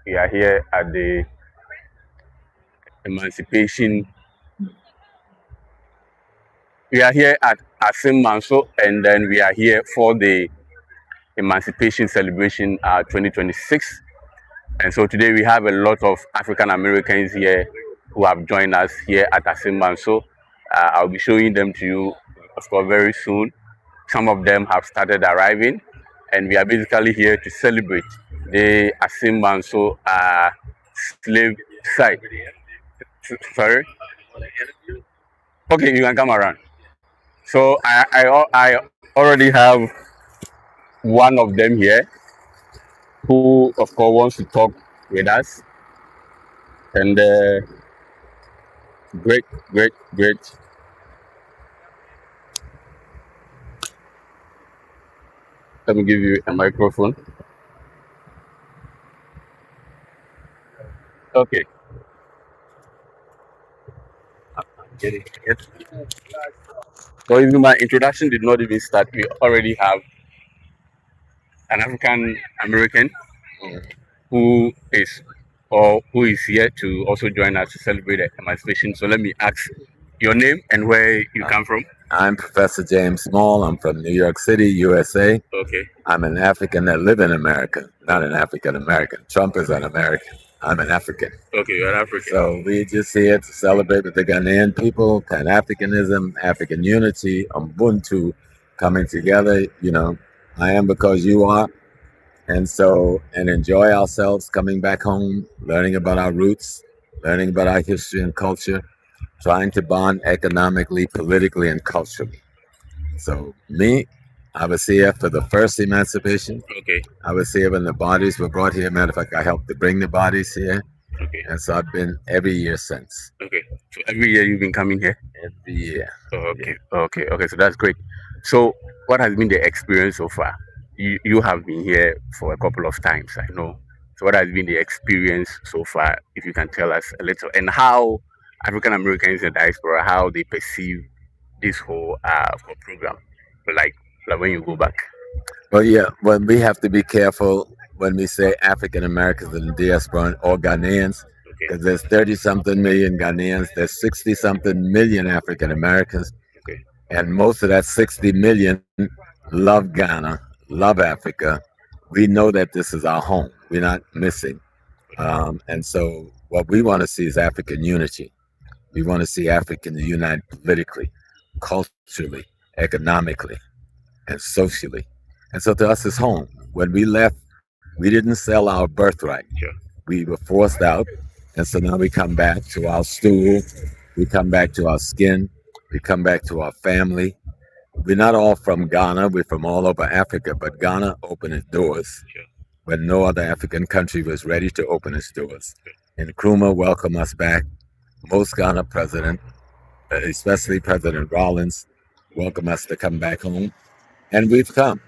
We are here at the Emancipation. We are here at Assin Manso, and then we are here for the Emancipation Celebration 2026. And so today we have a lot of African Americans here who have joined us here at Assin Manso. I'll be showing them to you, of course, very soon. Some of them have started arriving, and we are basically here to celebrate the Assin Manso slave site. Sorry? Okay, you can come around. So I already have one of them here who, of course, wants to talk with us. And great, great, great. Let me give you a microphone. Okay. Getting it. So even my introduction did not even start. We already have an African American who is here to also join us to celebrate the emancipation. So let me ask your name and where you come from. I'm Professor James Small. I'm from New York City, USA. Okay. I'm an African that live in America, not an African American. Trump is an American. I'm an African. Okay, you're an African. So we just here to celebrate with the Ghanaian people, Pan-Africanism, African unity, Ubuntu, coming together. You know, I am because you are. And enjoy ourselves coming back home, learning about our roots, learning about our history and culture, trying to bond economically, politically, and culturally. So me, I was here for the first emancipation. Okay. I was here when the bodies were brought here. Matter of fact, I helped to bring the bodies here. Okay. And so I've been every year since. Okay. So every year you've been coming here? Every year. Oh, okay. Yeah. Okay. So that's great. So what has been the experience so far? You have been here for a couple of times, I know. So what has been the experience so far, if you can tell us a little, and how African Americans in diaspora, how they perceive this whole program, like when you go back. Well, yeah, well, we have to be careful when we say African Americans in the diaspora or Ghanaians, because there's 30 something million Ghanaians, there's 60 something million African Americans, and most of that 60 million love Ghana, love Africa. We know that this is our home. We're not missing. And so what we want to see is African unity. We want to see Africans unite politically, culturally, economically, and socially. And so to us, it's home. When we left, we didn't sell our birthright. Sure. We were forced out. And so now we come back to our stool. We come back to our skin. We come back to our family. We're not all from Ghana. We're from all over Africa. But Ghana opened its doors when no other African country was ready to open its doors. And Nkrumah welcomed us back. Most Ghana president, especially President Rawlings, welcomed us to come back home. And we've come.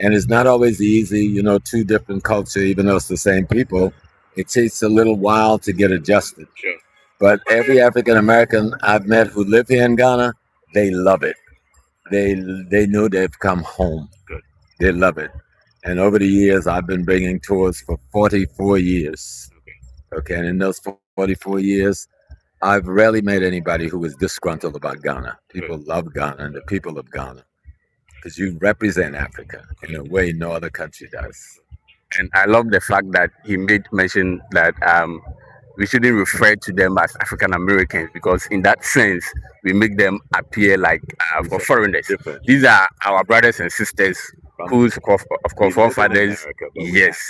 And it's not always easy, you know, two different cultures, even though it's the same people. It takes a little while to get adjusted. Sure. But every African American I've met who live here in Ghana, they love it. They know they've come home. Good. They love it. And over the years, I've been bringing tours for 44 years. Okay, and in those 44 years, I've rarely met anybody who was disgruntled about Ghana. People love Ghana and the people of Ghana, because you represent Africa in a way no other country does. And I love the fact that he made mention that we shouldn't refer to them as African Americans, because in that sense we make them appear like for foreigners. These are our brothers and sisters whose of course forefathers. Yes.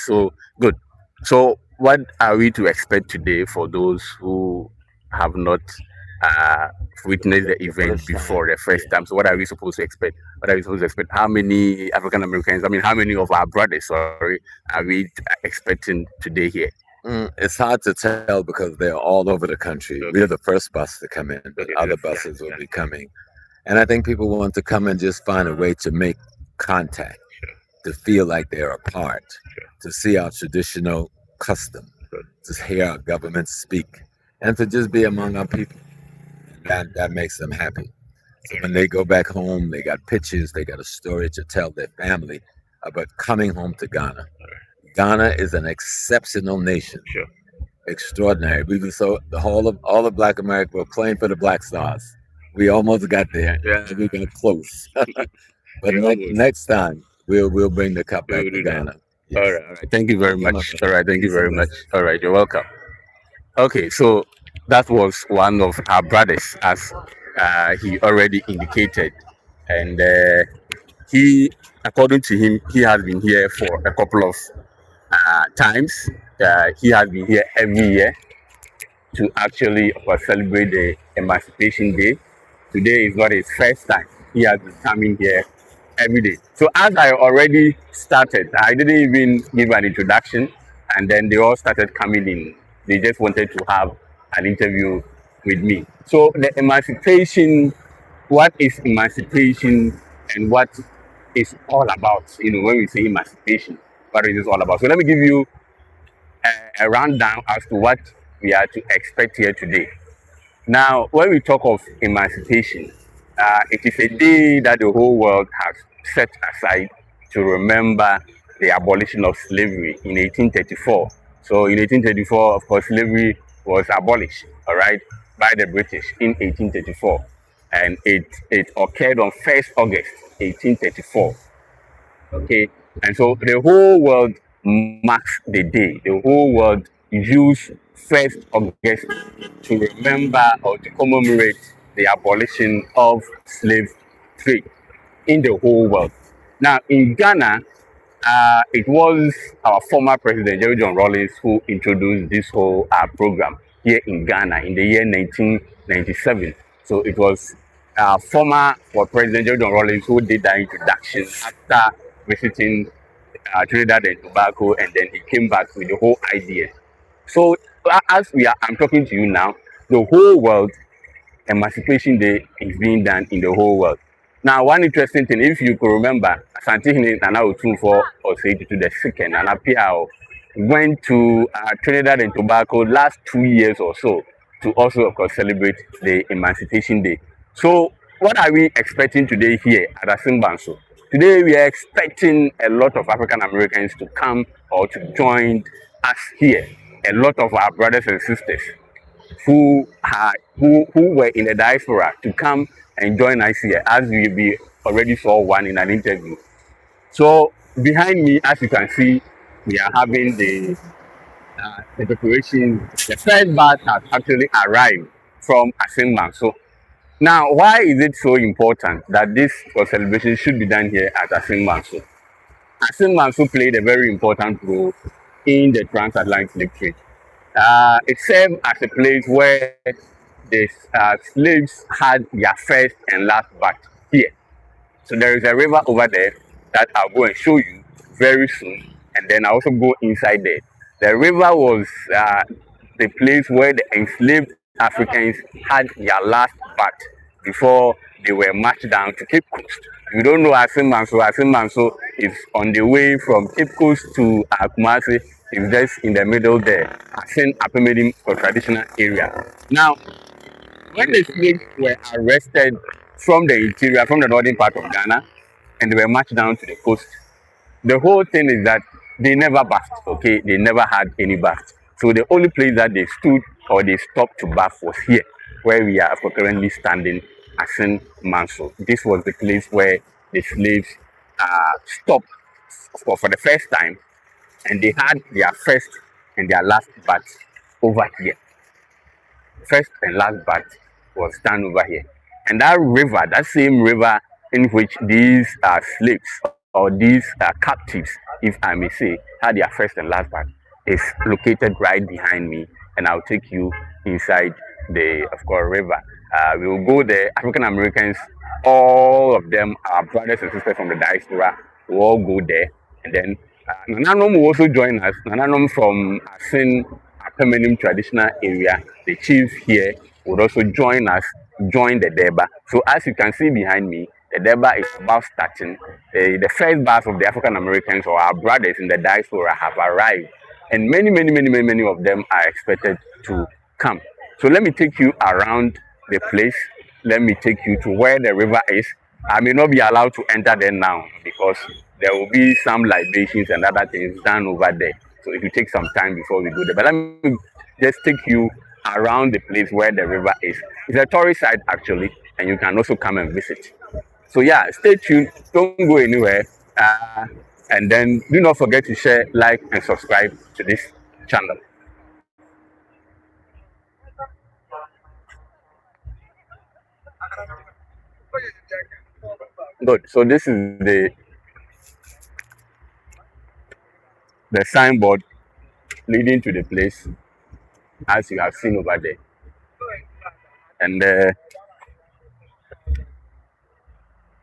So good. So what are we to expect today for those who have not witnessed the event before the first time? So what are we supposed to expect? How many African Americans, how many of our brothers, are we expecting today here? It's hard to tell because they're all over the country. We're the first bus to come in, but other buses will be coming. And I think people want to come and just find a way to make contact, to feel like they're a part, to see our traditional custom, to hear our government speak, and to just be among our people. That makes them happy. So when they go back home, they got pictures, they got a story to tell their family about coming home to Ghana. Ghana is an exceptional nation, Sure. extraordinary. We were so the whole of all of Black America were playing for the Black Stars. We almost got there. Yeah. We got close. But We almost. next time we'll bring the cup We back will to do that. Ghana. All Yes. right. All right. Thank you very Okay, my much. brother. All right. Thank you Peace and very much. blessings. All right. You're welcome. Okay. So that was one of our brothers, as he already indicated, and he, according to him, he has been here for a couple of times. He has been here every year to actually celebrate the Emancipation Day. Today is not his first time. He has been coming here every day. So as I already started, I didn't even give an introduction, and then they all started coming in. They just wanted to have an interview with me. So the emancipation, what is emancipation and what is all about? When we say emancipation, what is this all about? So let me give you a rundown as to what we are to expect here today. Now, when we talk of emancipation, it is a day that the whole world has set aside to remember the abolition of slavery in 1834. So, in 1834, of course, slavery was abolished, all right, by the British in 1834, and it occurred on 1st August 1834. Okay, and so the whole world marks the day. The whole world use 1st August to remember or to commemorate the abolition of slave trade in the whole world. Now, in Ghana, it was our former president, Jerry John Rawlings, who introduced this whole program here in Ghana in the year 1997. So it was former President Jerry John Rawlings who did that introduction after visiting Trinidad and Tobago, and then he came back with the whole idea. So as I'm talking to you now, the whole world Emancipation Day is being done in the whole world. Now, one interesting thing, if you could remember, Asante Nana Otunfo or say to the second, and Piao went to Trinidad and Tobago last 2 years or so to also, of course, celebrate the Emancipation Day. So, what are we expecting today here at Assin Manso? Today, we are expecting a lot of African Americans to come or to join us here. A lot of our brothers and sisters who were in the diaspora to come and join us here, as we already saw one in an interview. So behind me, as you can see, we are having the preparation. The first batch has actually arrived from Assin Manso. Now, why is it so important that this celebration should be done here at Assin Manso? Assin Manso played a very important role in the transatlantic slave trade. It served as a place where the slaves had their first and last bath here. So there is a river over there that I'll go and show you very soon, and then I'll also go inside there. The river was the place where the enslaved Africans had their last bath before they were marched down to Cape Coast. If you don't know Assin Manso is on the way from Cape Coast to Kumasi. It's just in the middle there. Assin Apemedim for traditional area. Now, when the slaves were arrested from the interior, from the northern part of Ghana, and they were marched down to the coast, the whole thing is that they never bathed, okay? They never had any bath. So the only place that they stood or they stopped to bath was here, where we are currently standing, Assin Manso. This was the place where the slaves stopped for the first time, and they had their first and their last bath over here. First and last bath was done over here. And that river, that same river in which these slaves or these captives, if I may say, had their first and last bath, is located right behind me. And I'll take you inside the, of course, river. We will go there. African Americans, all of them, our brothers and sisters from the diaspora, will all go there. And then Nananom will also join us. Nananom from Assin Permanent traditional area, the chief here would also join us, join the Deba. So as you can see behind me, the Deba is about starting. The first batch of the African Americans or our brothers in the diaspora have arrived, and many of them are expected to come. So let me take you around the place. Let me take you to where the river is. I may not be allowed to enter there now because there will be some libations and other things done over there. So it will take some time before we go there. But let me just take you around the place where the river is. It's a tourist site actually, and you can also come and visit. So yeah, stay tuned. Don't go anywhere. Uh, and then do not forget to share, like, and subscribe to this channel. Good. So this is the signboard leading to the place, as you have seen over there. And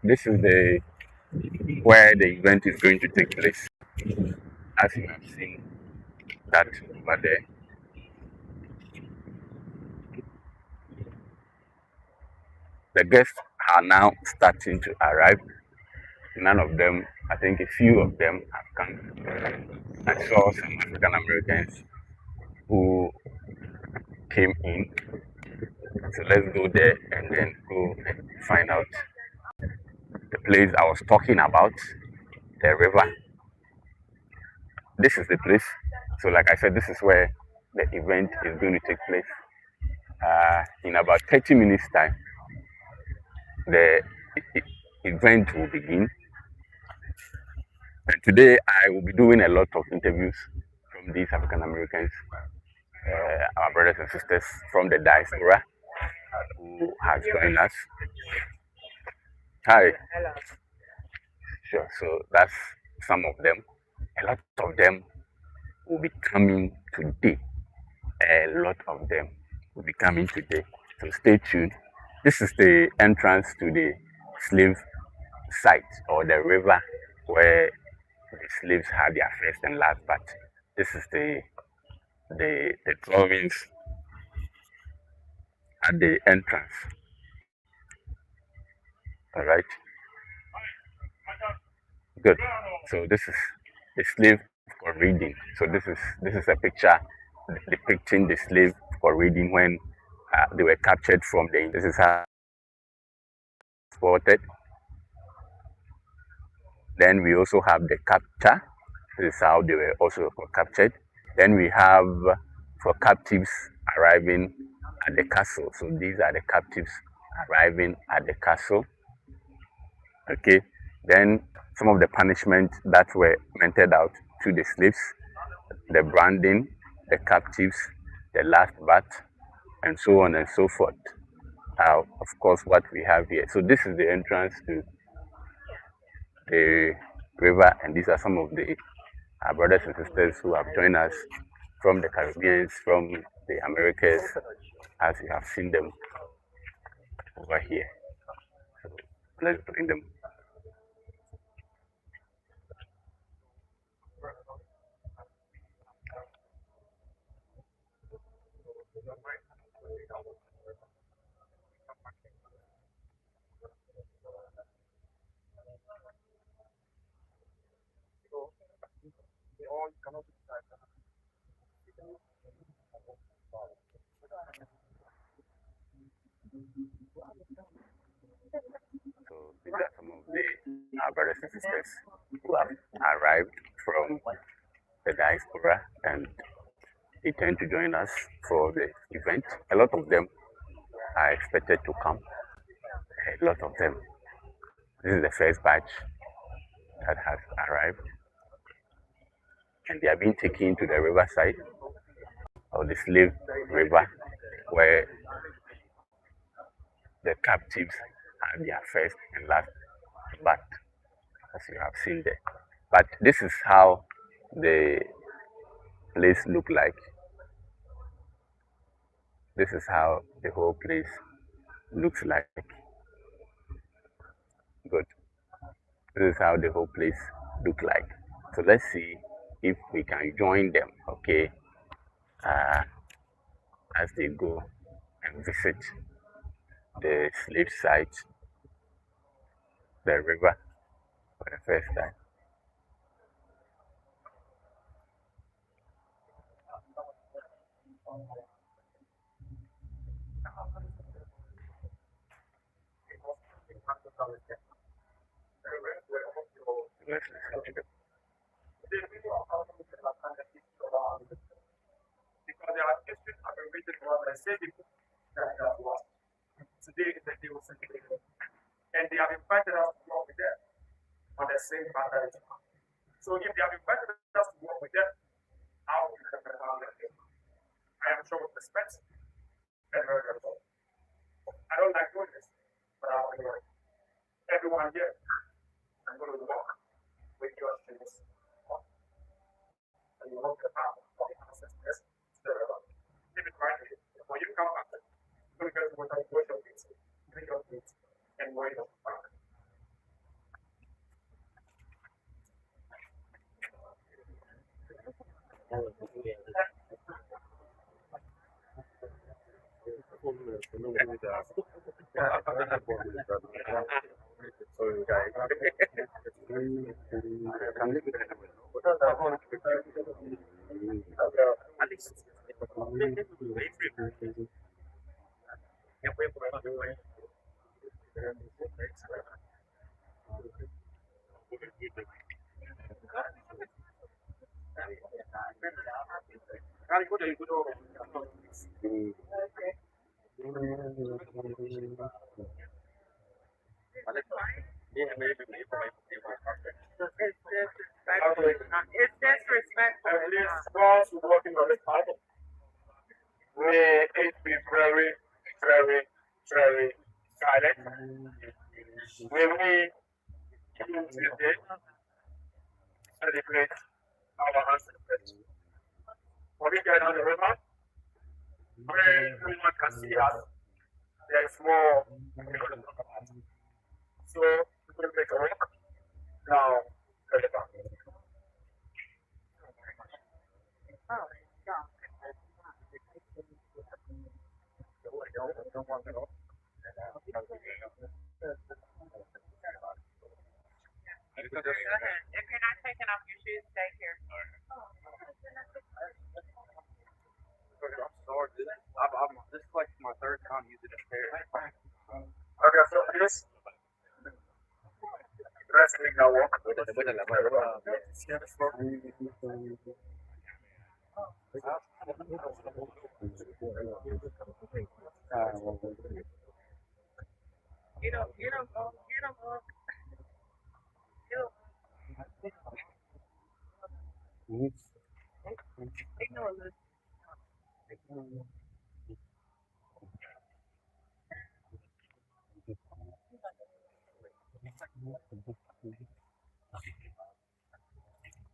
this is the where the event is going to take place, as you have seen that over there. The guests are now starting to arrive. None of them, I think a few of them have come. I saw some African Americans who came in. So let's go there and then go and find out the place I was talking about, the river. This is the place. So like I said, this is where the event is going to take place. In about 30 minutes time, the event will begin. And today I will be doing a lot of interviews from these African Americans, our brothers and sisters from the diaspora who has joined us. Hi. Sure. So that's some of them. A lot of them will be coming today. A lot of them will be coming today. So stay tuned. This is the entrance to the slave site or the river where the slaves had their first and last bath. This is the drawings at the entrance. All right. Good. So this is the slave for reading. So this is a picture depicting the slave for reading when they were captured from the. This is how exported. Then we also have the capture. This is how they were also captured. Then we have for captives arriving at the castle. So these are the captives arriving at the castle. Okay. Then some of the punishments that were meted out to the slaves, the branding, the captives, the last bath, and so on and so forth. Of course, what we have here. So this is the entrance to the river, and these are some of the brothers and sisters who have joined us from the Caribbean, from the Americas, as you have seen them over here. So let's bring them. So these are some of the brothers and sisters who have arrived from the diaspora, and they tend to join us for the event. A lot of them are expected to come. A lot of them. This is the first batch that has arrived, and they are being taken to the riverside or the slave river, where the captives had their first and last bath, as you have seen there. But this is how the place look like. This is how the whole place looks like. Good. This is how the whole place look like. So let's see if we can join them, okay, uh, as they go and visit the slave site, the river, for the first time.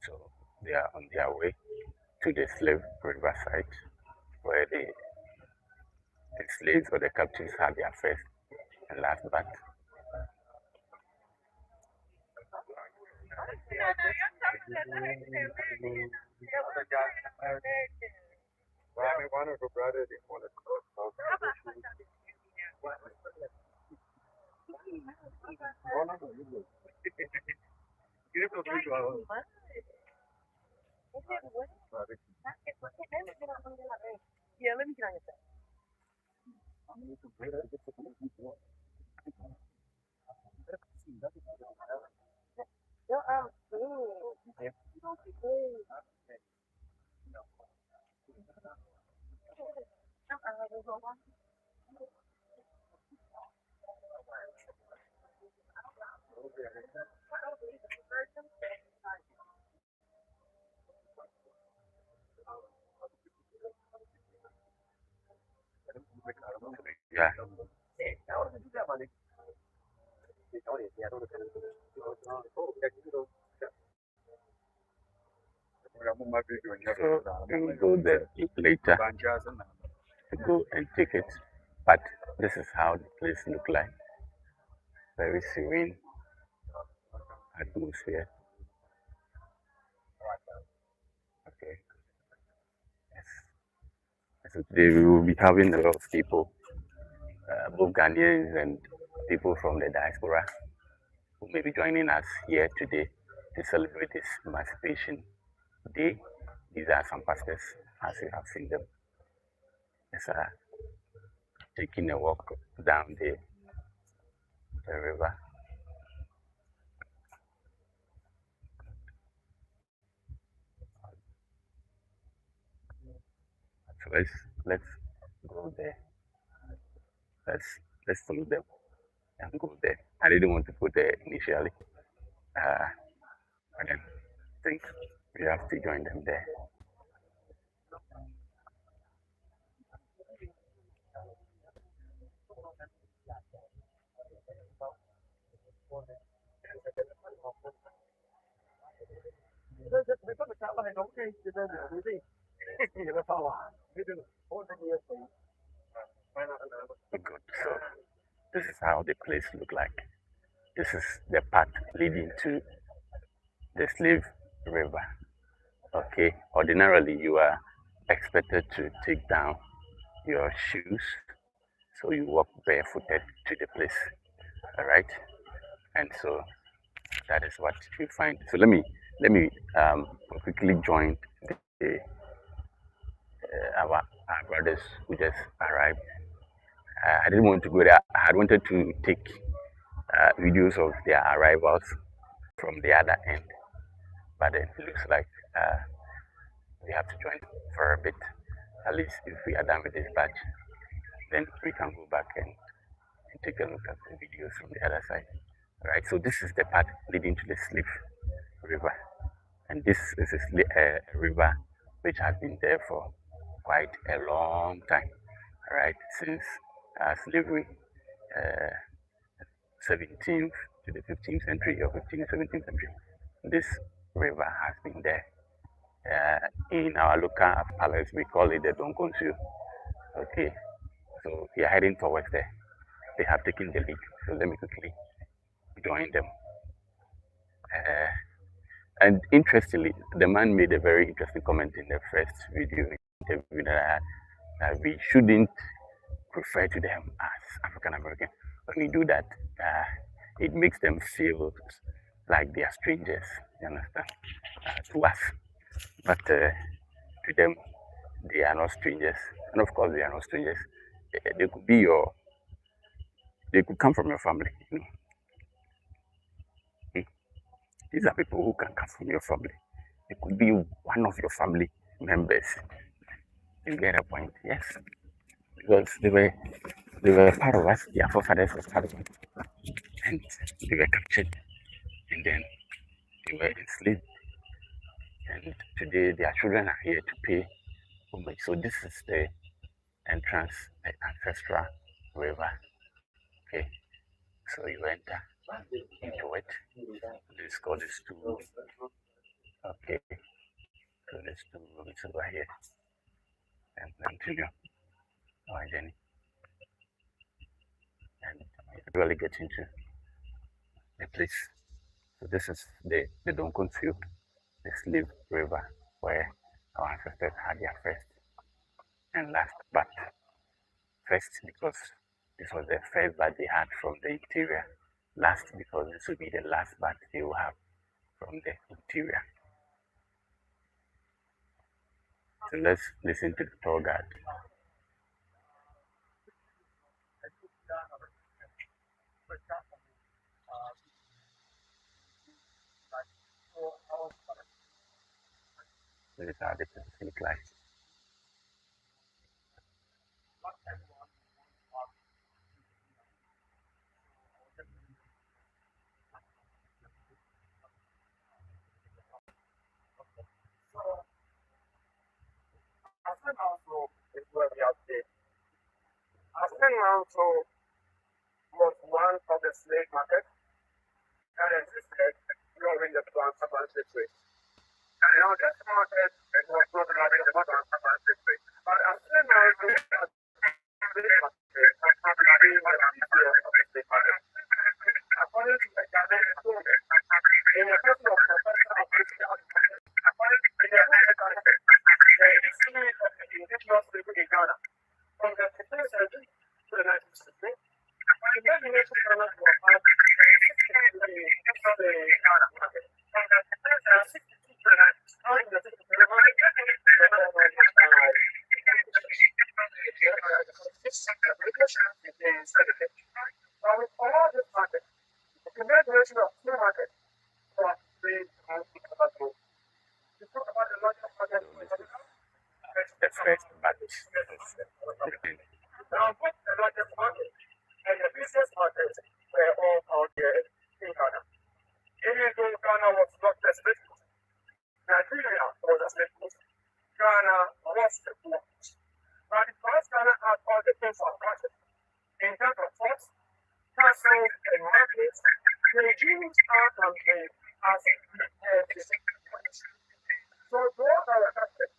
So they are on their way to the slave riverside where the slaves or the captives had their first and last bath. Yeah. So we'll go there later to go and take it. But this is how the place look like. Very serene atmosphere. Okay. Yes. So today we will be having a lot of people, both Ghanaians and people from the diaspora, who may be joining us here today to celebrate this Emancipation Day. These are some pastors, as you have seen them. Yes, taking a walk down the river. So let's go there. Let's let's follow them and go there. I didn't want to go there initially, uh, but then I think we have to join them there. Good. So this is how the place look like. This is the path leading to the Slave River. Okay. Ordinarily, you are expected to take down your shoes, so you walk barefooted to the place. All right. And so that is what you find. So let me quickly join our brothers who just arrived. I didn't want to go there. I had wanted to take videos of their arrivals from the other end, but it looks like we have to join for a bit. At least if we are done with this batch, then we can go back and take a look at the videos from the other side. All right. So this is the path leading to the Slave River, and this is a river which has been there for quite a long time. All right, since slavery, uh, 17th to the 15th century or 15th, 17th century, this river has been there. In our local palace, we call it the Donkonsu. Okay, so we are heading towards there. They have taken the lead, so let me quickly join them. Uh, and interestingly, the man made a very interesting comment in the first video interview that we shouldn't refer to them as African American. When we do that, it makes them feel like they are strangers, you understand, to us. But to them, they are not strangers. And of course, they are not strangers. They could be they could come from your family. You know? These are people who can come from your family. It could be one of your family members. You get a point, yes? Because they were part of us. Their forefathers were part of us, and they were captured, and then they were enslaved. And today their children are here to pay homage. So this is the entrance, the ancestral river. Okay, so you enter into it. Let's call this two. Okay, so let's do roads over here and continue our journey and really get into the place. So this is the Donkonsu, the Slave River, where our ancestors had their first and last bath. First because this was the first bath they had from the interior. Last because this will be the last bath they will have from the interior. So let's listen to the tour guide. This is how the place look like. Assin also is where we are today. Assin also was one of the slave markets that existed during the transatlantic trade. And now this market was not during the transatlantic trade. But Assin also is a slave market and probably one of the slave market. According to the Ghanaian student, in the person of Professor Africa, according to the Ghanaian context, the history of the indigenous people in Ghana from the 15th century to the 19th century, the Nation Ghana was part of the Ghana market. From the 15th century to the 19th century, with all this market, the configuration of two markets was very important. You talk about the largest market So this is the first market. Now, both the largest market and the business market were all out there in Ghana. Even though Ghana was not the slave coast, Nigeria was a slave coast. Ghana was the poorest. But because Ghana had all the things of market, in terms of force, castles, and markets, they used our country as a point. So those that were captured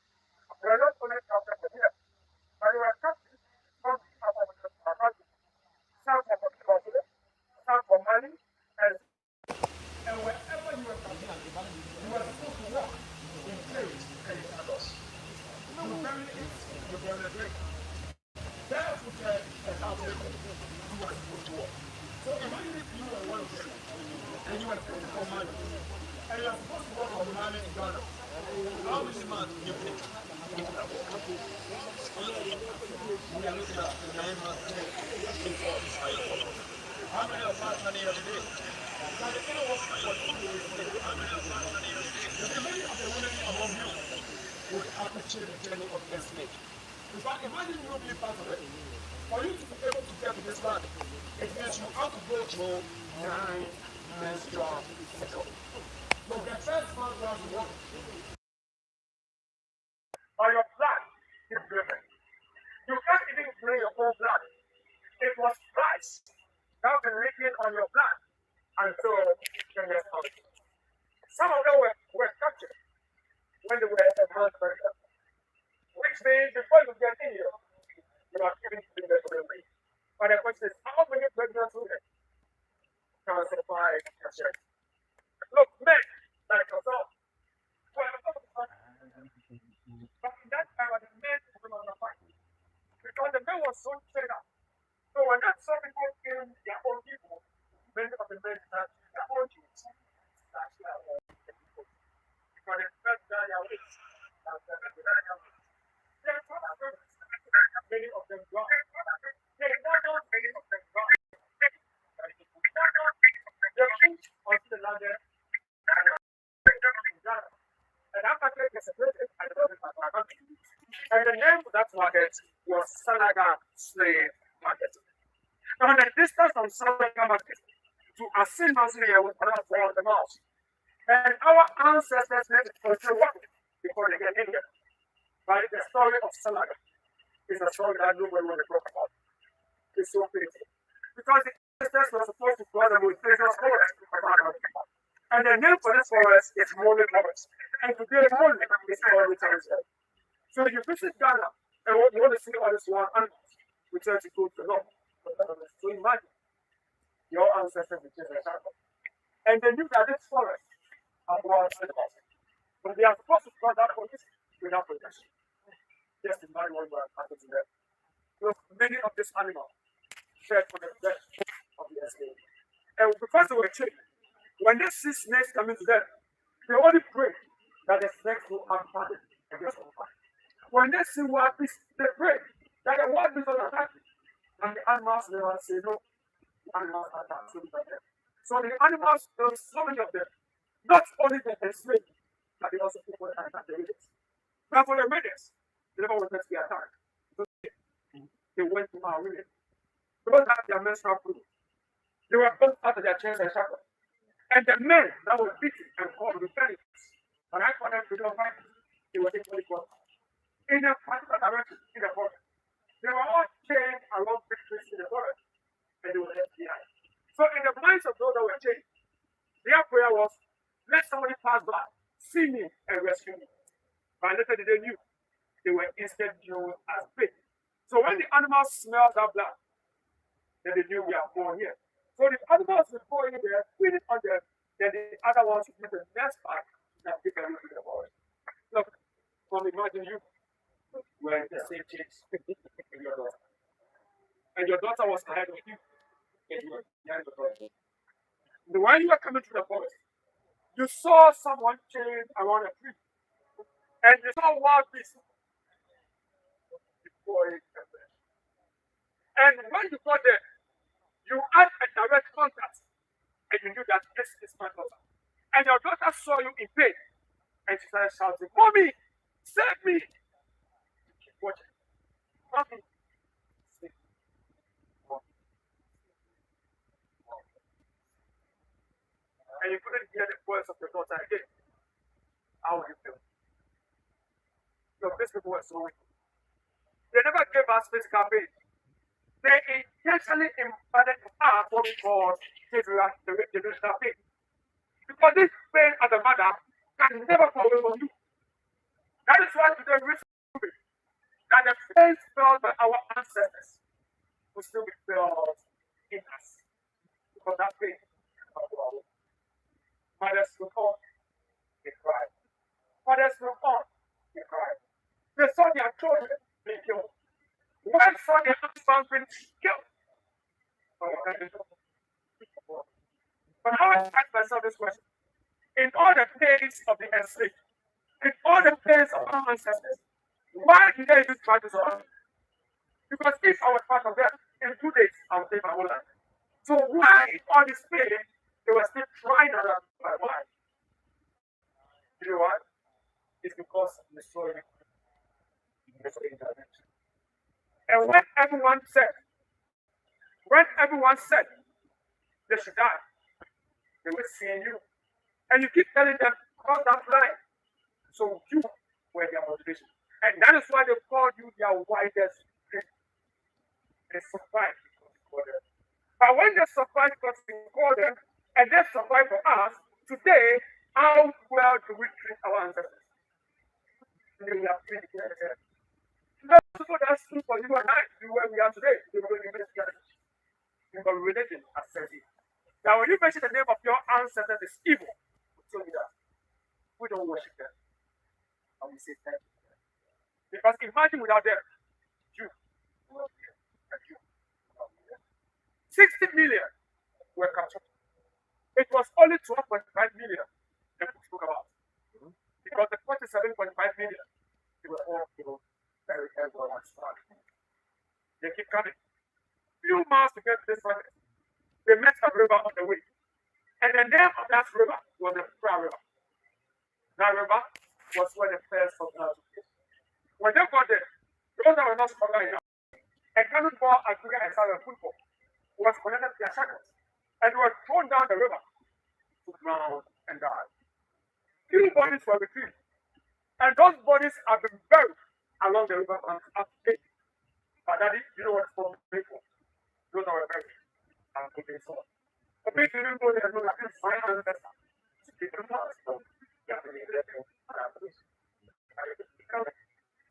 were not only captured from here, but they were captured from our country. Some from Portugal, some from Mali, and wherever you were captured, you were supposed to walk in trade and sandals. You bury it, you bury the drink. Barefoot and out there, you were supposed to walk. So imagine if you were one of them, and you were supposed to come Mali, and you are supposed to walk from Mali to Ghana. How many months you think? We are looking at 9 months. How many of us money every day? Now the inner was for 2 years. How many of us money every day? The many of the women among you would appreciate the journey of the slave. In fact, imagine you being part of it. For you to be able to get to this land, it means you have to go through 9 menstrual cycles. So the first one was one. Or your blood is driven. You can't even bring your own blood. It was Christ that was written on your blood until the next month. Some of them were captured when they were a month pregnant. Which means before you get in here, you are given to the delivery. But the question is, how many pregnant women can survive cancer? Look, men like yourself, but in that time, the men were on the fight. Because the men were so trained up. So when that some people killed their own people, many of the men had their own Jews. That's their own people. Because they felt that their ways. Many of them gone. They don't know many of them gone. The king of the land and that market is separated and the name of that market was Salaga Slave Market. Now the distance from Salaga Market to Assin was about 400 miles. And our ancestors made it for walk before they get in here. But the story of Salaga is a story that nobody will talk about. It's so painful. Because the ancestors were supposed to go them with precious forest. And the name for this forest is Mole Forest. And today, Mole is all returns there. So if you visit Ghana and you want to see all this wild animals, return to go to the north. So imagine your ancestors with just a shadow. And they knew that this forest are wild animals. But they are supposed to cross that forest without protection. Just imagine what will happen to them. Look, many of these animals shared for the death of the slave. And because they were chained, when they see snakes coming to them, they only pray that the snakes will attack against them. When they see wild beasts, they pray that the wild beasts will attack them. And the animals never say no. The animals attack them. So the animals, there are so many of them, not only the enslaved, but they also people that attack the raiders. But for the raiders, they never wanted to be attacked. So they went to our women. They don't have their menstrual fluid. They were both out of their chairs and shackles. And the men that were beaten and called rebellions, but I for them to don't fight, they were equally caught. In a particular direction in the forest. They were all chained around big trees in the forest, and they were left behind. So in the minds of those that were chained, their prayer was, let somebody pass by, see me, and rescue me. But later they knew they were instead known as bait. So when the animals smelled that blood, then they knew we are born here. So the animals will go in there, feed it on them, then the other ones will get the next part that they can into the forest. Look, imagine you were the same chicks with your daughter. And your daughter was ahead of you, and you were behind the daughter. When you were coming to the forest, you saw someone chained around a tree. And you saw wild beasts before it came there. And when you got there, you had a direct contact, and you knew that this is my daughter. And your daughter saw you in pain, and she started shouting, Mommy, save me! voice of your daughter again, how would you feel? Look, these people were so wicked. They never gave us physical pain. They intentionally imparted to us what we call generational pain. Because this pain as a mother can never go away from you. That is why today we reason that the pain felt by our ancestors will still be felt in us. Because that pain cannot go away. Mothers will come, they cry. Fathers will come, they cry. They saw their children being killed. One saw their husbands being killed. But I always ask myself this question. In all the days of the enslaved, in all the days of our ancestors, why did they use practice on us? Because if I was part of them, in 2 days, I would take my whole life. So why in all this pain, they were still trying to run my life? You know what? It's because the story is intervention. And when everyone said they should die, they will see you. And you keep telling them, cross that line. So you were their motivation. And that is why they called you their widest dream. They survived because you called them. But when they survived because we called them, and they survived for us, today, how well do we treat our ancestors? We are treated together. Those people that stood for you and I to be where we are today, they were going to be together. Because religion has said it. Now, when you mention the name of your ancestors is evil, tell me that. We don't worship them. And we say thank you. Because imagine without them, you will be here. And you will be here. 60 million were captured. It was only 12.5 million that we spoke about. Because the 47.5 million, they were all killed very well and strong. They keep coming. Few miles to get to this market. They met a river on the way. And the name of that river was the Fra River. That river was where the first of took place. When they got there, those that were not stronger enough, and cannonball and sugar and sour football was connected to their shackles, and they were thrown down the river to drown and die. Few bodies were retrieved, and those bodies have been buried along the river and up to date. But daddy, you know what's called people? Those that were buried and put in soil. The people didn't go there and know that this is my ancestor.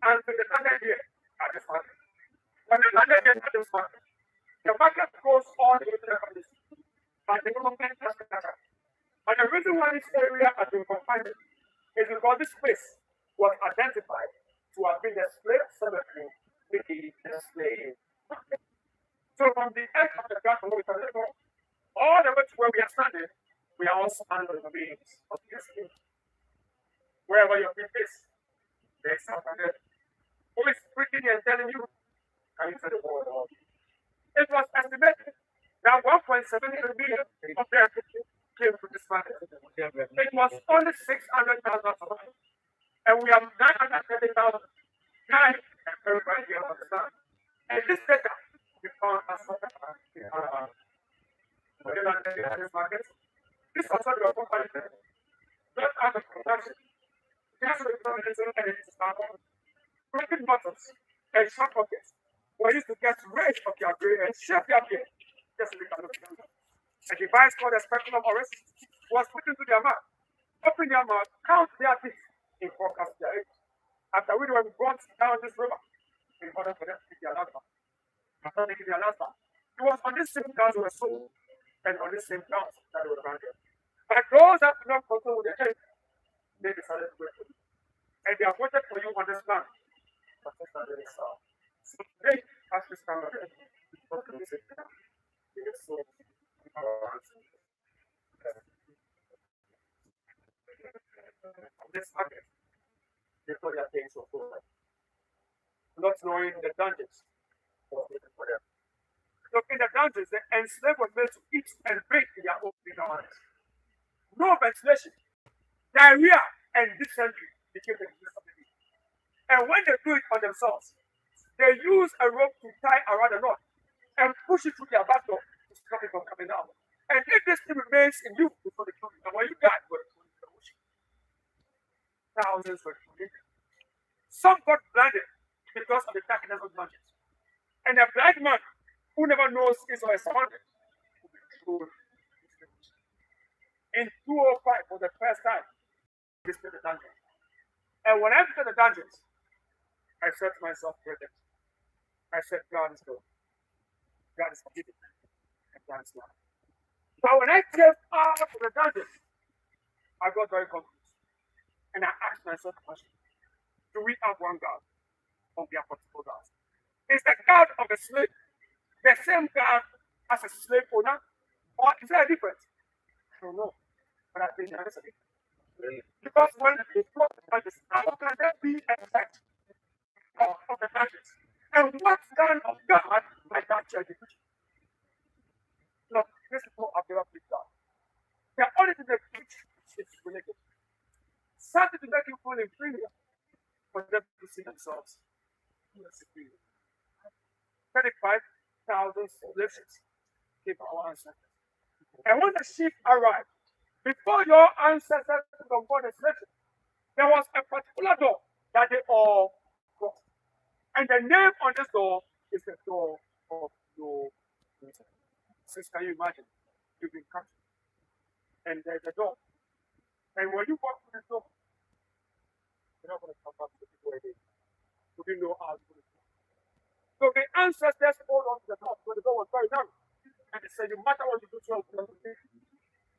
And to the landed here at this market. When the landed here at this market, the market goes all the way to the country. But the government has to catch up. And the reason why this area has been confined is because this place was identified to have been the slave cemetery with the slave market. So from the edge of the ground all the way to where we are standing, we are all standing on the beings of this king. Wherever your feet is, there's something there. Who is speaking and telling you, can you say the word of God? It was estimated that 1.7 billion of their came to this market. It was only 600,000 survivors. And we have 930,000. Now, everybody here understand. And this data, we found as this market. This also your company. Not out of production. Just the production and it's broken bottles and short pockets were used to get rid of your brain and shape your brain. Just so they can look at them. A device called a speculum oris was put into their mouth. Open their mouth, count their teeth in forecast their age. After we were brought down this river in order for them to take their last bath. After taking their last bath, it was on this same ground they were sold and on this same ground that they were granted. But those that do not control with their age, they decided to wait for you. And they are waited for you on this land. But that's not really so. So today, as we stand on it, what can we say? It is so this market, before their things were full. Not knowing the dungeons was waiting for them. Look, in the dungeons, the enslaved were made to eat and drink in their own hands. No ventilation, diarrhea, and dysentery became the disease of the day. And when they do it on themselves, they use a rope to tie around the knot and push it through their back door to stop it from coming out. And if this thing remains in you before they kill you, and when you die, thousands were killed. Some got blinded because of the darkness of the mountains. And a blind man who never knows his or his mountain will be thrown into the ocean. In 205 for the first time, I visited the dungeon. And when I visited the dungeons, I said to myself, brethren, I said, God is good. God is forgiving. And God is love. But when I came out of the dungeon, I got very confused. And I asked myself a question. Do we have one God on behalf of people gods? Is the God of the slave the same God as a slave owner? Or is there a difference? I don't know. But I think there is a difference. Because when they talk about this, how can there be a effect of the conscience? And what kind of God like that church is? Look, this is what I've never picked up. The only thing they teach is religion. Something to make you feel inferior for them to see themselves superior. 35,000 slaves came our ancestors. And when the sheep arrived, before your ancestors could go on the slave, there was a particular door that they all crossed. And the name on this door is the door of your return. Sis, can you imagine? You've been captured. And there's a door. And when you walk through the door, you're not going to come back to the people again. You didn't know how to do it. So the ancestors hold on to the door because the door was very narrow. And they said, no matter what you do, you will do.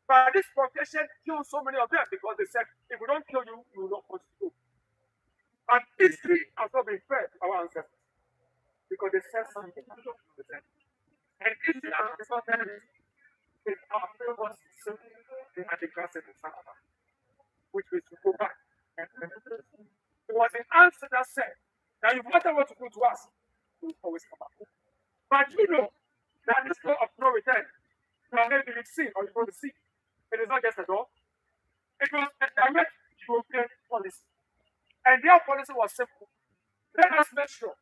But this profession killed so many of them because they said, if we don't kill you, you will not want to go. And history has not been fair to our ancestors because they said something. And history is not telling us if our famous simply they had the grass in the Sahara, which was to go back. And it was the answer that said that no matter what you do to us, we will always come back. But you know that this law of no return, now maybe you've seen or you're going to see, it is not just a door. It was a direct European policy. And their policy was simple. Let us make sure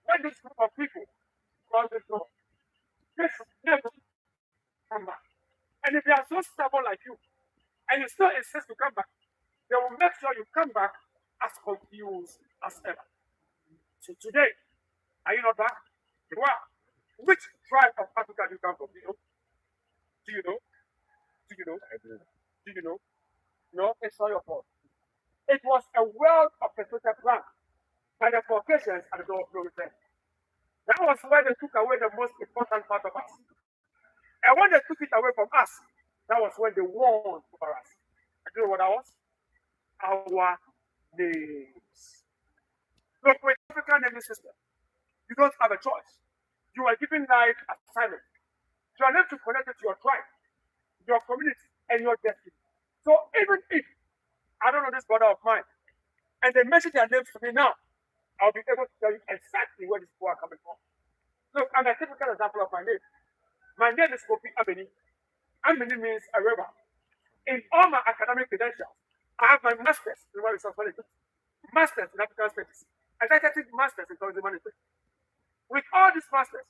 when this group of people cross the door, they should never come back. And if they are so stubborn like you, and you still insist to come back, they will make sure you come back as confused as ever. So today, are you not back? You are. Which tribe of Africa do you come from? Do you know? Do you know? Do you know? Do you know? No, it's not your fault. It was a well-orchestrated plan by the Caucasians at the door of no return. That was where they took away the most important part of us. And when they took it away from us, that was when they won over us. And you know what that was? Our names. Look, with African naming system, you don't have a choice. You are given life assignment. You are left to connect it to your tribe, your community, and your destiny. So even if I don't know this brother of mine, and they mention their names to me now, I'll be able to tell you exactly where these people are coming from. Look, I'm a typical example of my name. My name is Kofi Amini. Amini means a river. In all my academic credentials, I have my master's in human resource management, master's in African studies, executive master's in tourism management. With all these masters,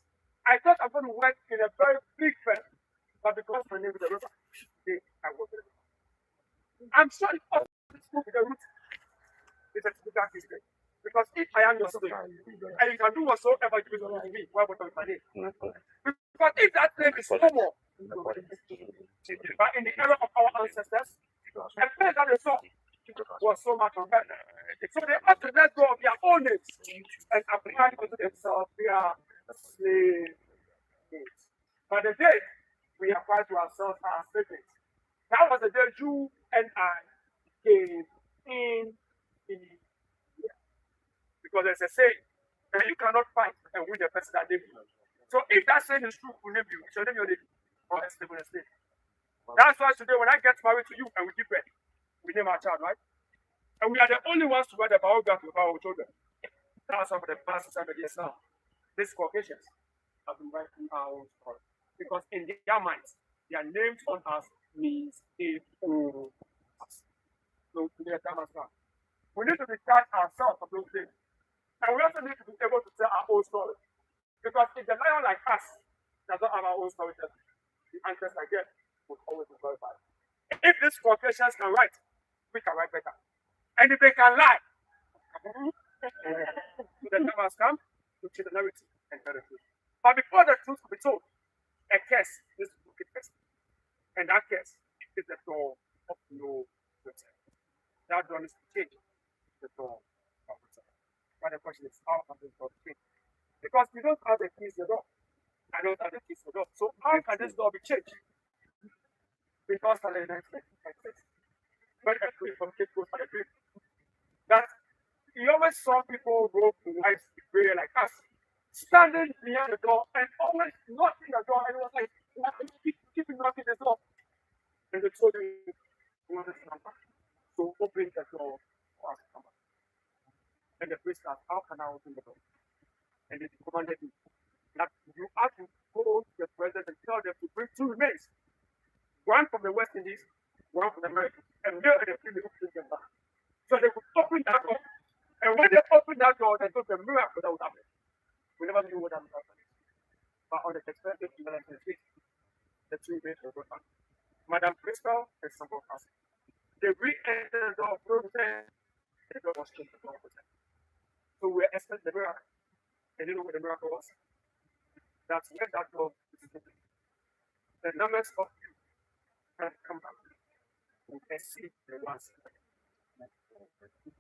I thought I'm going to work in a very big firm, but because my name is a river, today I work in a river. I'm sure if all this school with the root is a typical history. Because if I am your slave, and you can do whatsoever you will to me, why would I my name? Because if that name is no more, but in the era of our ancestors, the place that they saw was so much on better. So they had to let go of their own names and apply to themselves their slave names. But the day we apply to ourselves our slave names, that was the day you and I came in here. Because there's a saying that you cannot fight and win the person that named you. So if that saying is true, we name you. So name your name or a slave. That's why today when I get married to you and we give birth, we name our child, right? And we are the only ones to write the biography of our children. That's why for the past 7 years now, these Caucasians have been writing our own story. Because in their minds, their names on us means they own us. So today the time has come. We need to detach ourselves from those things. And we also need to be able to tell our own story. Because if the lion like us does not have our own story, the answers I get will always be verified. If these Caucasians can write, we can write better. And if they can lie, so the time has come to change the narrative and tell the truth. But before the truth will be told, a curse is to be first. And that curse is the door of no return. That door is to change the door of return. But the question is, how can this door change? Because we don't have the keys to the door. I don't have the keys to the door. So how can this door be changed? Because of the next when I pray from Cape Coast, I pray that he always saw people roll to life in prayer like us, standing behind the door and always knocking the door, and it was like, keep knocking the door. And they told him, you want to come back? So open the door for us to come back. And the priest asked, how can I open the door? And they commanded him that you have to go to the president and tell them to bring two remains, one from the West Indies, one from America, and there and the three will bring them back. So they would open that door. And when they opened that door, they took a miracle that would happen. We never knew what that would happen. But on the expected 2006, the two remains were brought back. Madam Crystal and some of us. They re-entered the door of Providence. The door was changed to Providence. So we expected the miracle. And you know what the miracle was? That's when that door is open. The numbers of you can come back and exceed the ones.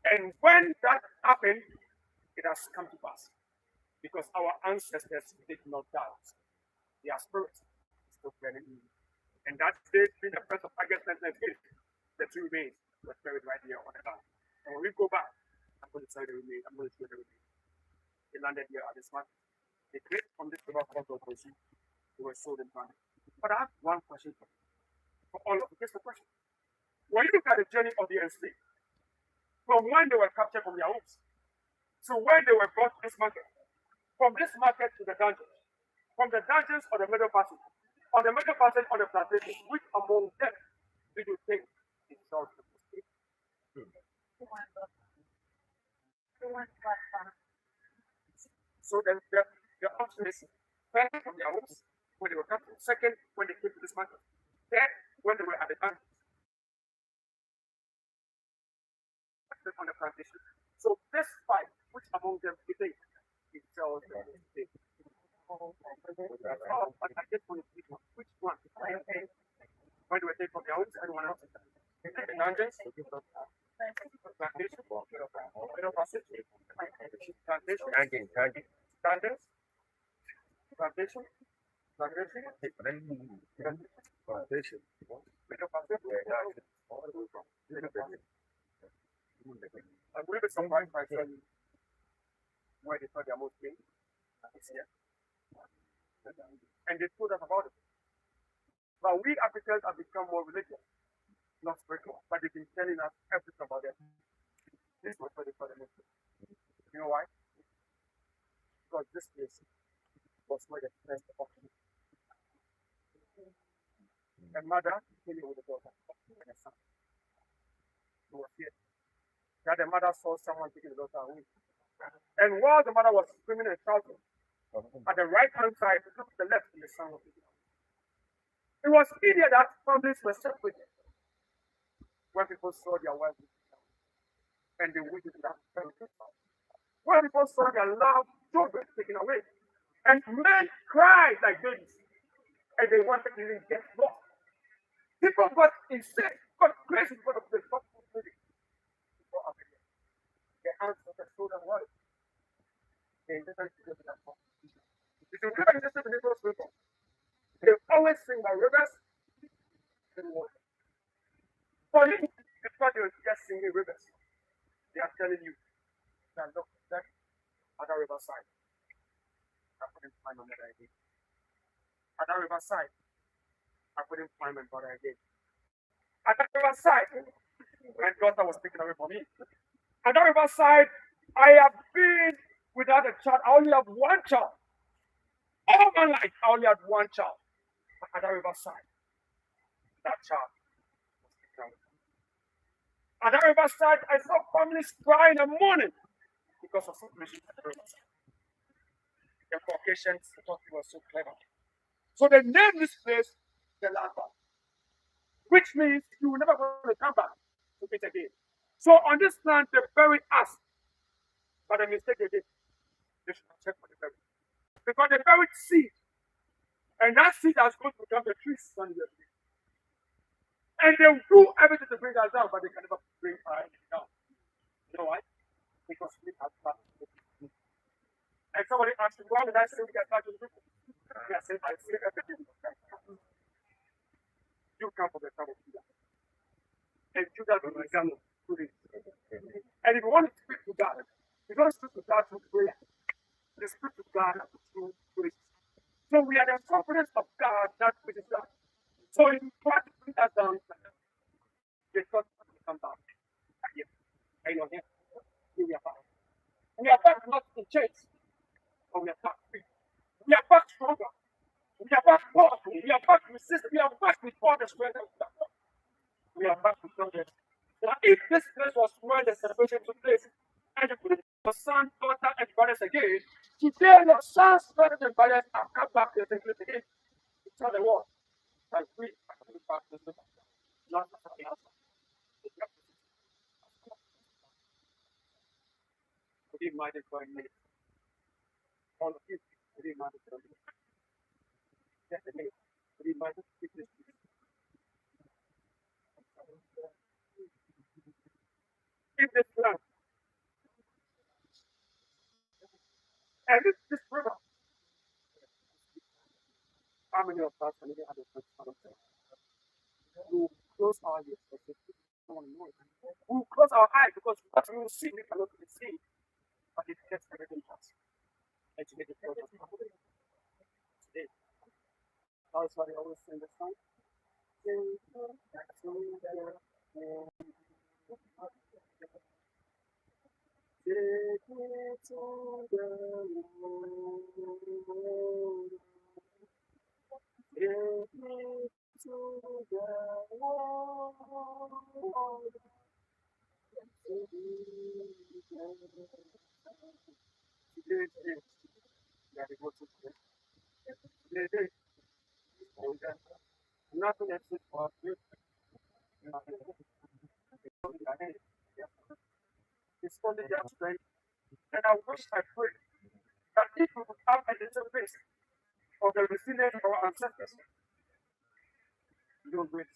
And when that happened, it has come to pass. Because our ancestors did not doubt. Their spirit is still burning in. And that day, being the 1st of August 1998, the two remains were buried right here on the ground. And when we go back, I'm going to tell the remains, I'm going to show the remains. They landed here at this market. They came from this river called Otosi. They were sold in Ghana. But I have one question for you. For all of you, here's the question. When you look at the journey of the enslaved, from when they were captured from their homes, to when they were brought to this market, from this market to the dungeons, from the dungeons or the middle passage, on the middle passage on the plantation, which among them did you think is Charles the First? So then the option is first from their homes when they were captured, second when they came to this market, third when they were at the dungeons. On the plantation. So this fight, which among them do you think is Charles the First? But I just want to see which one. When they were taken from their homes, anyone else? The dungeons, plantation, middle passage, plantation, dungeons, plantation, middle passage, I believe it's some right by saying where they thought their most pain is here. And they told us about it. But we Africans have become more religious, not spiritual, but they've been telling us everything about them. This was what they thought the most pain. You know why? Because this place was where the first option. A mother came here with a daughter and a son. He was here. That the mother saw someone taking the daughter away. And while the mother was screaming and shouting, at the right hand side, to the left, the son was taken away. It was here that families were separated when people saw their wives and they waited that family. When people saw their loved children taken away, and men cried like babies, and they wanted to even get lost. People got insane, got crazy because of the first movie. Their hands were so what? They didn't go to that point. If you look at the Hebrew people, they always sing about rivers and water. For you, it's not just singing rivers. They are telling you that look, that at the riverside, I couldn't find my mother again. At the riverside, I couldn't find my brother again. At the riverside, my daughter was taken away from me. At the riverside, I have been without a child. I only have one child. All my life, I only had one child. At the riverside, that child was taken away. At the riverside, I saw families crying in the morning because of separation at the riverside. The Caucasians thought he was so clever. So they named this place the Land Bank, which means you will never going to come back to it again. So on this land, they buried us. But the mistake they did, they should check for the buried. Because they buried seed. And that seed has going to become the trees one year. And they will do everything to bring us down, but they can never bring us down. You know why? Because we have back to the. And somebody asked me, why did I say we get back to the people? I said, I say everything. You come from the town of Judah. And Judah will become to this. And if you want to speak to God, you don't speak to God through prayer. You speak to God through praise. So we are the confidence of God that which is God. So if you try to bring us down, they thought to come down. Here. I know here. Here we are back. We are back not in church, but we are back free. We are back stronger. We are back powerful. We are back resistant. We are back with all the strength of God. We are back with progress. Now, if this place was where the celebration took place, and you put your son, daughter, and brothers again, today your sons, brothers, and brothers have come back to the place again to tell the world that we are coming back to the not something else. Would you mind if I made all of you? Would you mind if I made definitely? Would you mind if this? If this land and this river, how many of us can even have a first time? We will close our ears for safety. We will close our eyes because what we will see, we cannot be seen. But it gets everything else. And to make it feel just today. That's why they always sing the song. Take me to the Lord. Take me to the Lord. Nothing exists for you. It's only their strength. And I wish I pray that if we would have a little bit of the resilience of our ancestors, you'll wait.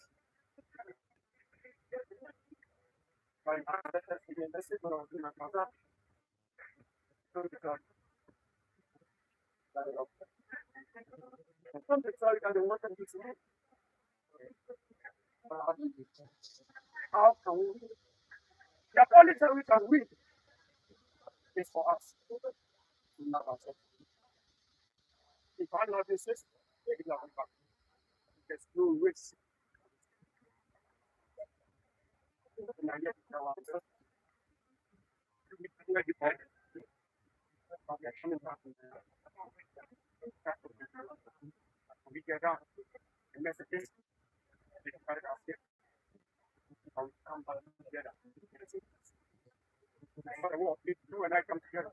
My ancestors in the message of my mother, so because some people tell you that they want to do to me. How can we? The only time we can win is for us to love ourselves. If I love this system, we love it back. There's no risk. And I get our ourselves. We are coming back. We get out. The messages, we can find out here. We come back together. For the war, you and I come together.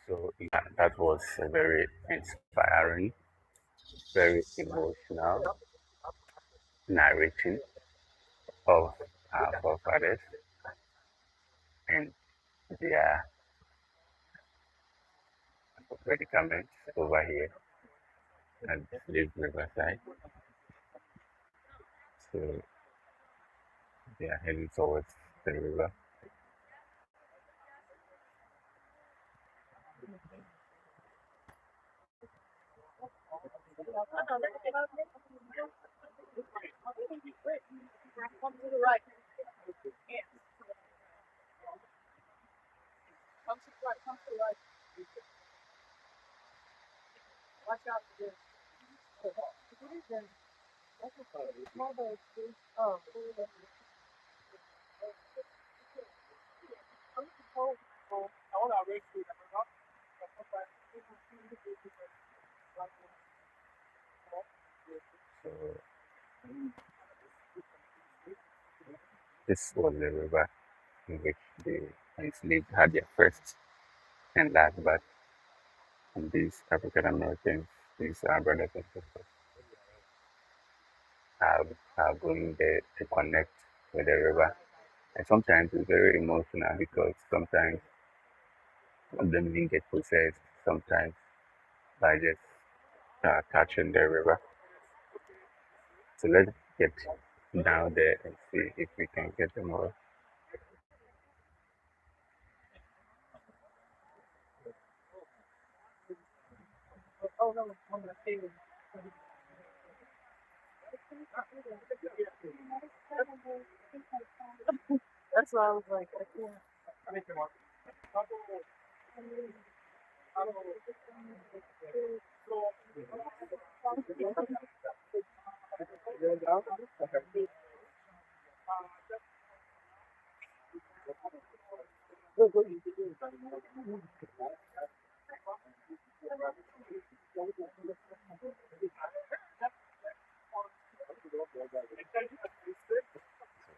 So yeah, that was a very inspiring, very emotional narrating of our forefathers and their predicaments over here at Slave Riverside. So They are heading towards the river. So this was the river in which the enslaved had their first and last birth. And these African Americans, these brothers and sisters, are going there to connect with the river. And sometimes it's very emotional because sometimes some of them even get possessed, sometimes by just touching the river. So let's get down there and see if we can get them all.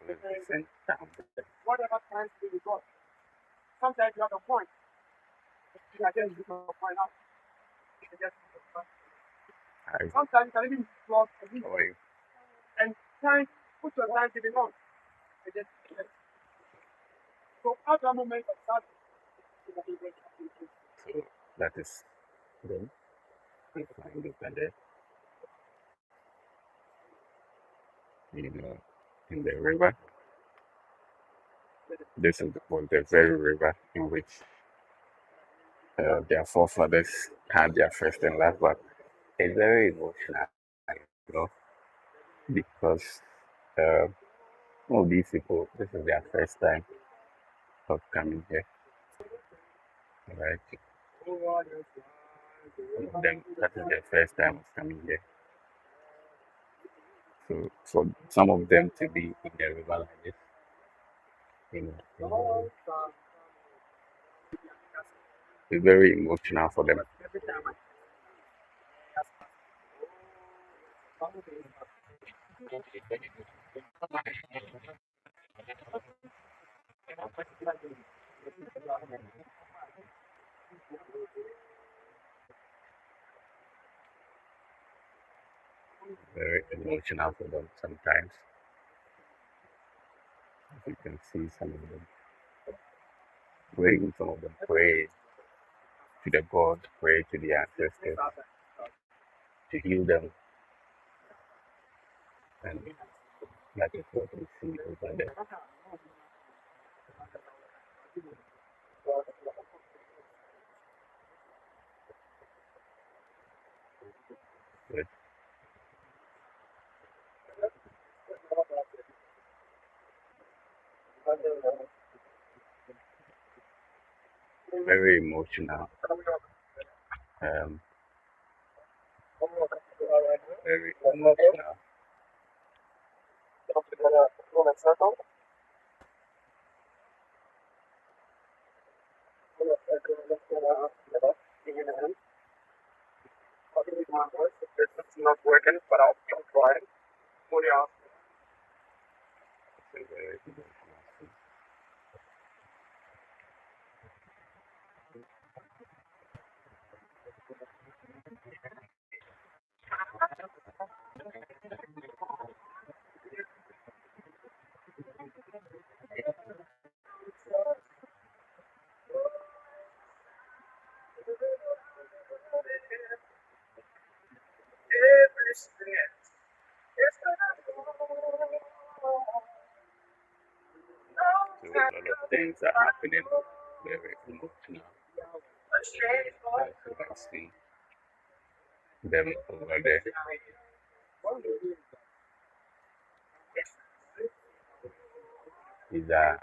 So let's descend down there. Whatever times we got, sometimes you have a point. You are just looking for a point out. You just I sometimes you can even plot a week away. and time, put your time to be on. You just so at that moment of that, So that is them. We find it there, in the river. This was the very river in which their forefathers had their first and last birth. It's very emotional, you know, because uh, some of these people, this is their first time of coming here, right? Some of them, that is their first time of coming here. So for some of them to be in the river like this, it's very emotional for them. Very emotional for them sometimes. You can see some of them praying, some of them pray to the God, pray to the ancestors to heal them. And that is what we see over there. It's very emotional. Um, very emotional. it's not working, but I'll try. What do you It's a very emotional scene. things are happening very remote now. You can see them over there. These are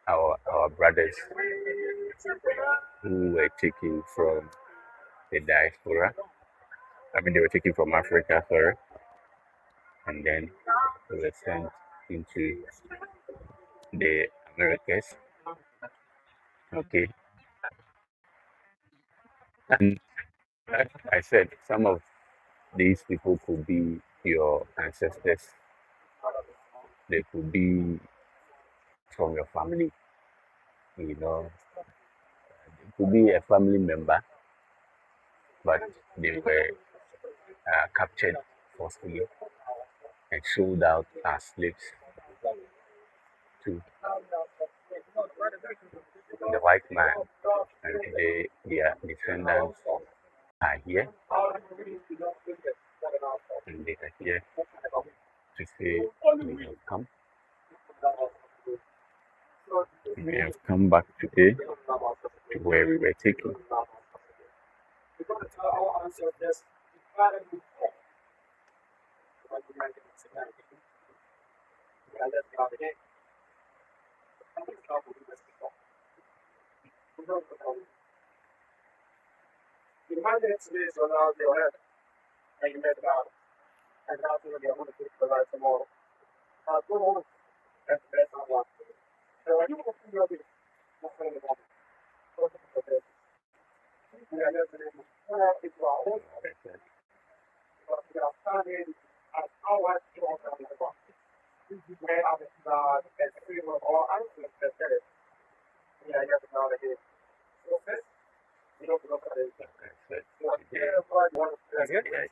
our brothers who were taken from the diaspora. I mean, they were taken from Africa, sorry, and then they were sent into the Americas. Okay, and like I said, some of these people could be your ancestors. They could be from your family. You know, it could be a family member, but they were captured forcefully and sold out as slaves to the white man. And today, their descendants are here, and they are here to say we have come. We have come back today to where we were taken.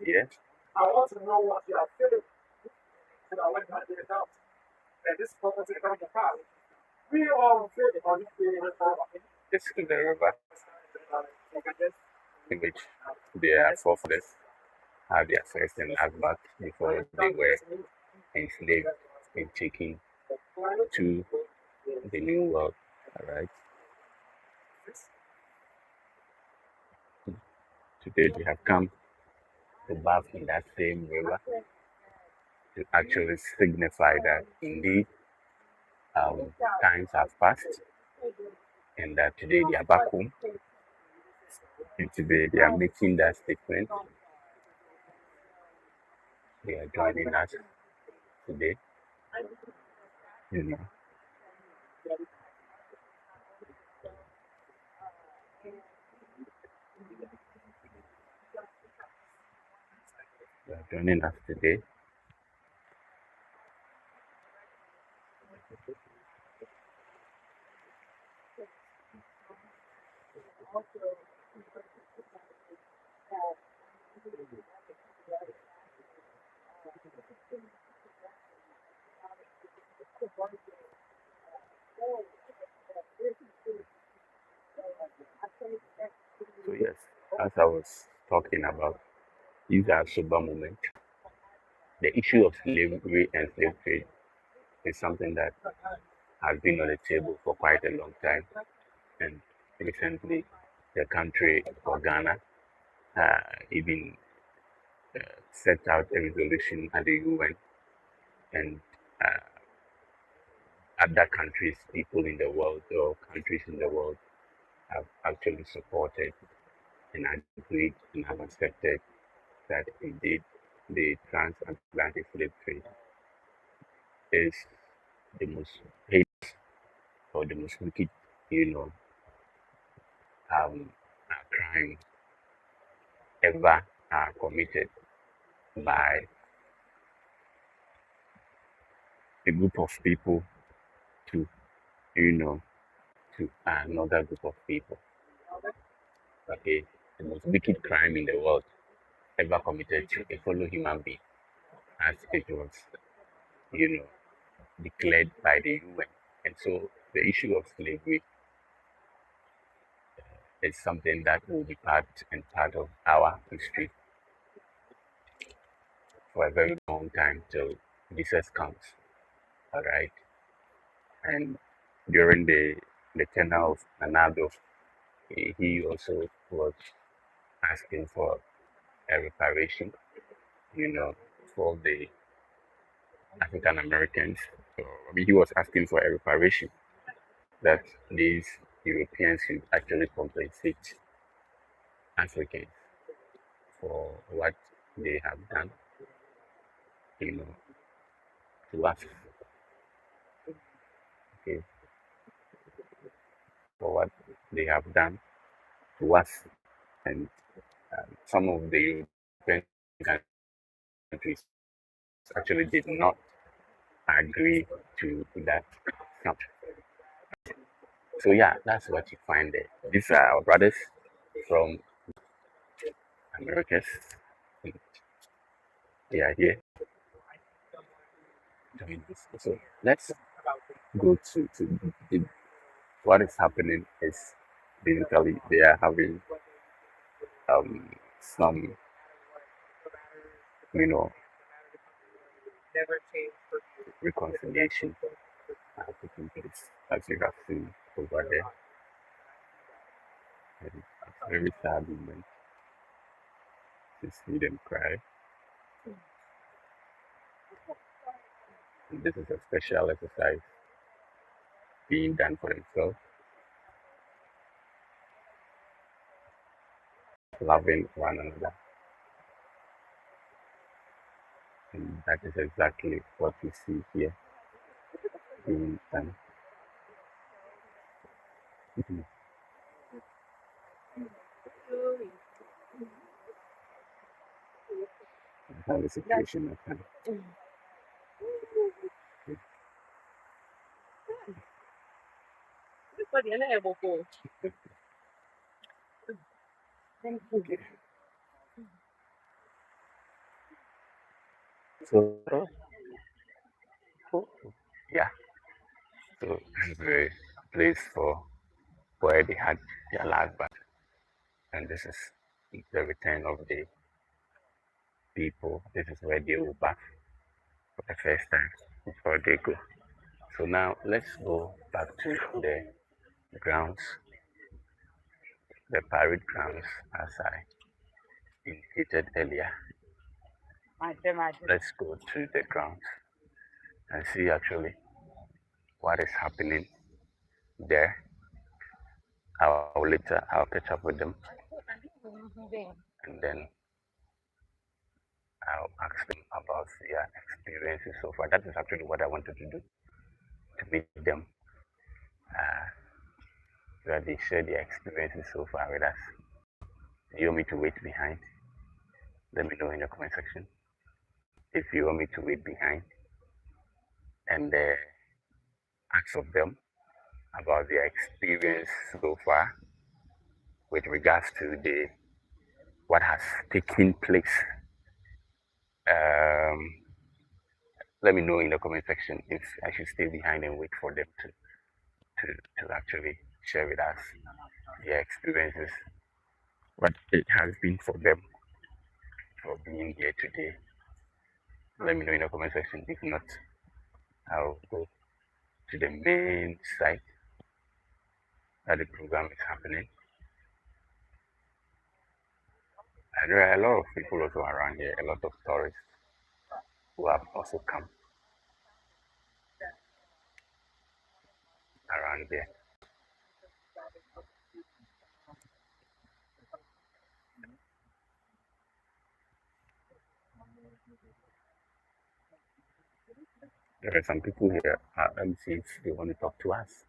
Yeah, it's to the river in which their forefathers had their first and last bath before they were enslaved and taken to the new world. All right. Today they have come to bath in that same river to actually signify that indeed times have passed and that today they are back home and today they are making that statement. They are joining us today. You know, they are joining us today. So yes, as I was talking about, these are sober moments. The issue of slavery and slave trade is something that has been on the table for quite a long time. And recently, the country for Ghana even set out a resolution at the UN, and uh, other countries, people in the world, or countries in the world have actually supported and agreed and have accepted that indeed the transatlantic slave trade is the most heinous or the most wicked, you know, crime ever committed by a group of people to, you know, to another group of people. Okay, the most wicked crime in the world ever committed to a fellow human being, as it was, you know, declared by the UN. And so the issue of slavery is something that will be part and part of our history for a very long time till Jesus comes. All right. And during the tenure of Nanado, he also was asking for a reparation, you know, for the African Americans. So, I mean, he was asking for a reparation that these Europeans should actually compensate Africans for what they have done, you know, to us, okay, for what they have done to us. And some of the European countries actually did not agree to that. No. So yeah, that's what you find there. These are our brothers from Americas. And they are here doing this. So let's go to the, what is happening is basically they are having some, you know, reconciliation taking place, as you have seen over there. And it's a very sad moment to see them cry. And this is a special exercise being done for themselves, loving one another. And that is exactly what we see here being done. Mhm. How the situation at hand. Okay. So, oh, yeah, so this is the place for where they had their last battle. And this is the return of the people. This is where they will back for the first time before they go. So now let's go back to the grounds, the parade grounds, as I indicated earlier. Let's go to the grounds and see actually what is happening there. I'll catch up with them and then I'll ask them about their experiences so far. That is actually what I wanted to do, to meet them, uh, so that they share their experiences so far with us. Do you want me to wait behind? Let me know in the comment section if you want me to wait behind and ask of them about their experience so far with regards to the what has taken place. Um, Let me know in the comment section if I should stay behind and wait for them to actually share with us their experiences, what it has been for them for being here today. Let me know in the comment section. If not, I'll go to the main site that the program is happening. And there are a lot of people also around here, a lot of tourists who have also come around here. There are some people here. Let me see if they want to talk to us.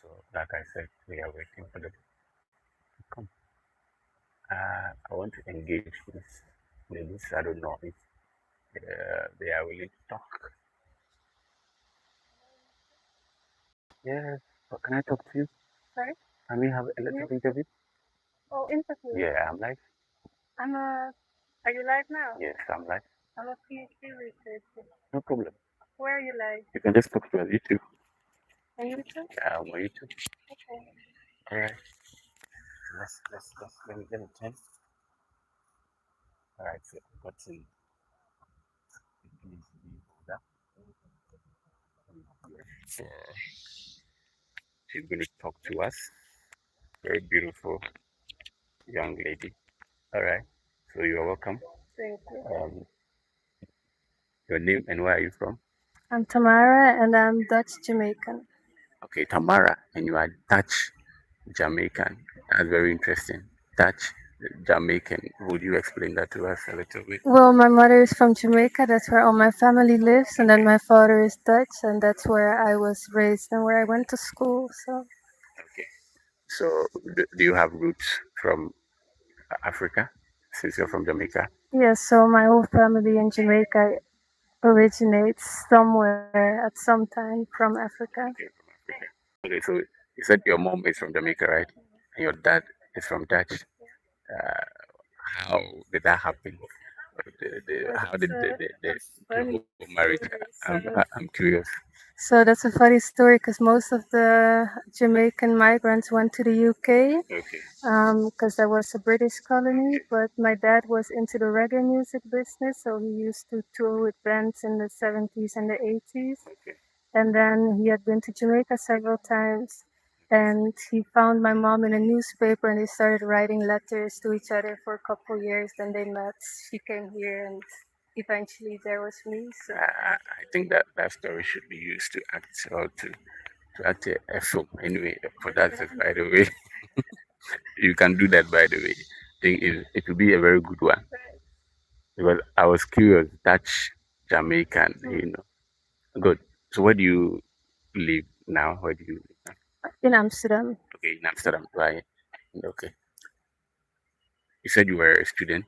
So, like I said, we are waiting for them to come. I want to engage with ladies. I don't know if they are willing to talk. Yes. But can I talk to you? Sorry? Can we have a little interview? Oh, interview. Yeah, I'm live. I'm a. Are you live now? Yes, I'm live. I'm a PhD researcher. No problem. Where are you live? You can just talk to us. YouTube. On YouTube? Yeah, I'm on YouTube. Okay. All right. Let's let me turn. All right. So what's in please be that? So she's going to talk to us. Very beautiful young lady. All right. So you're welcome. Thank you. Your name and where are you from? I'm Tamara and I'm Dutch Jamaican. Okay, Tamara, and you are Dutch Jamaican. That's very interesting. Dutch Jamaican. Would you explain that to us a little bit? Well, my mother is from Jamaica, that's where all my family lives, and then my father is Dutch, and that's where I was raised and where I went to school. So, Okay. So, do you have roots from Africa since you're from Jamaica? yes, so my whole family in Jamaica originates somewhere at some time from Africa. Okay, from Africa. Okay, so you said your mom is from Jamaica, right? And your dad is from Dutch. Uh, how did that happen? How did the whole marriage? I'm curious. So that's a funny story because most of the Jamaican migrants went to the UK Okay. because there was a British colony, but my dad was into the reggae music business, so he used to tour with bands in the 70s and the 80s. Okay. And then he had been to Jamaica several times. And he found my mom in a newspaper and they started writing letters to each other for a couple years. Then they met. She came here and eventually there was me. So I think that that story should be used to act or to act a film. Anyway, for that, by the way, you can do that. By the way, I think it will be a very good one because I was curious. Dutch, Jamaican, Good. So where do you live now? Where do you live now? in Amsterdam, Okay, in Amsterdam, right? Okay. You said you were a student.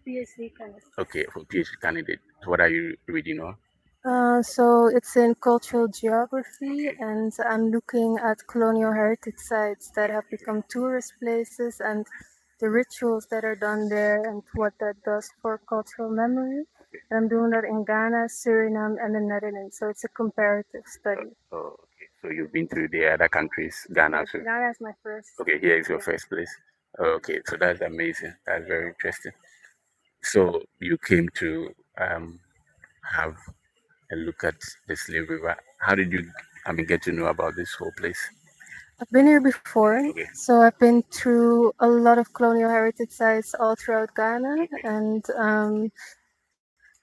PhD kind of. Okay, for PhD candidate. So what are you reading on? So it's in cultural geography, Okay. and I'm looking at colonial heritage sites that have become tourist places and the rituals that are done there and what that does for cultural memory. And I'm doing that in Ghana, Suriname, and the Netherlands. So it's a comparative study. Oh, okay. So you've been to the other countries, Ghana Yes, too. Ghana is my first. Okay, here is your first place. Okay, so that's amazing. That's very interesting. So you came to have a look at the slavery. How did you, get to know about this whole place? I've been here before, Okay. so I've been through a lot of colonial heritage sites all throughout Ghana, Okay. and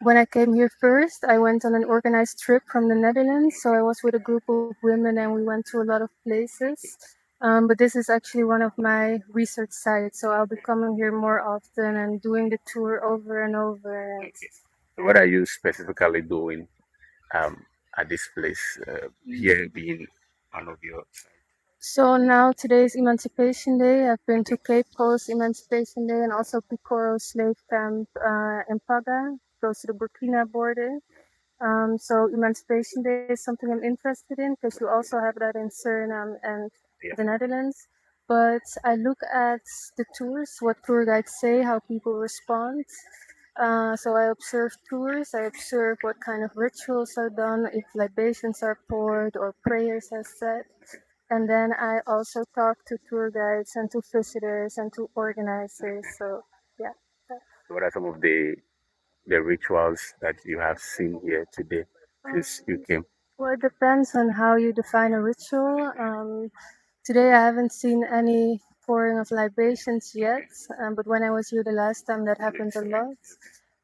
when I came here first, I went on an organized trip from the Netherlands. So I was with a group of women and we went to a lot of places. But this is actually one of my research sites. So I'll be coming here more often and doing the tour over and over. And Okay. So what are you specifically doing um, at this place? Here being one of your so now today's Emancipation Day. I've been to Cape Coast Emancipation Day and also Picoro Slave Camp in Paga, close to the Burkina border. So Emancipation Day is something I'm interested in because you also have that in Suriname and the Netherlands. But I look at the tours, what tour guides say, how people respond. So I observe tours, I observe what kind of rituals are done, if libations are poured or prayers are said. And then I also talk to tour guides and to visitors and to organizers. So yeah. what are some of the rituals that you have seen here today since you came? Well, it depends on how you define a ritual. Today I haven't seen any pouring of libations yet, but when I was here the last time, that happened a lot.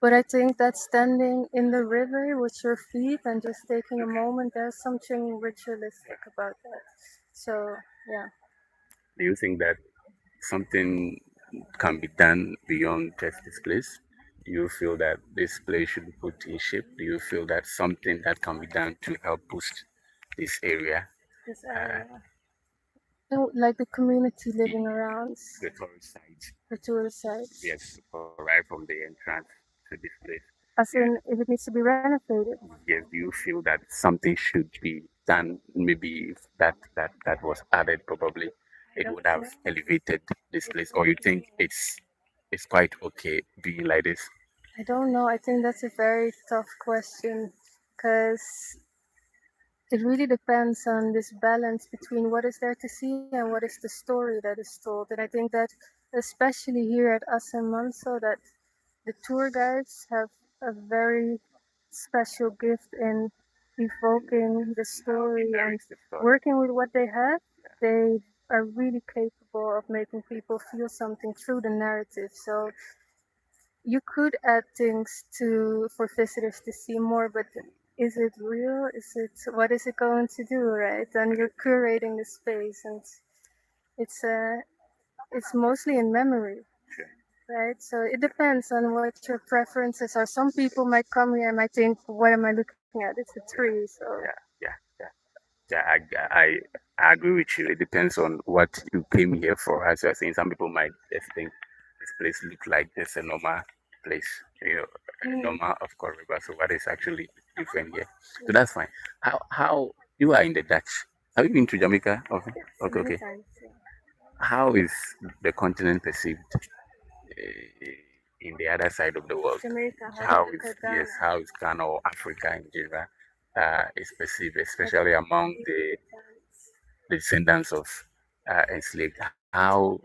But I think that standing in the river with your feet and just taking a moment, there's something ritualistic about that. So, yeah. Do you think that something can be done beyond just this place? Do you feel that this place should be put in shape? Do you feel that something that can be done to help boost this area? This area. No, like the community living around The tourist site. the tourist sites. Yes, right from the entrance to this place. As in, if it needs to be renovated. Yes, do you feel that something should be than maybe if that was added, probably it would have elevated this place? Or you think it's quite okay being like this? I don't know. I think that's a very tough question because it really depends on this balance between what is there to see and what is the story that is told. And I think that, especially here at Assin Manso, that the tour guides have a very special gift in evoking the story and working with what they have. They are really capable of making people feel something through the narrative. So you could add things to for visitors to see more, but is it real? Is it what is it going to do, right? And you're curating the space, and it's it's mostly in memory, right? So it depends on what your preferences are. Some people might come here and might think, "What am I looking at? It's a tree." So Yeah, yeah, yeah. Yeah, I agree with you. It depends on what you came here for. As you're saying, some people might just think this place look like just a normal place, a normal of course river. So what is actually different here? So that's fine. How you are in the Dutch? Have you been to Jamaica? Okay, okay, many okay. times. Yeah. How is the continent perceived in the other side of the world? Jamaica, how How do you is, look at yes, Ghana? how is Ghana or Africa in general is perceived, It especially among really depends. the descendants of enslaved? How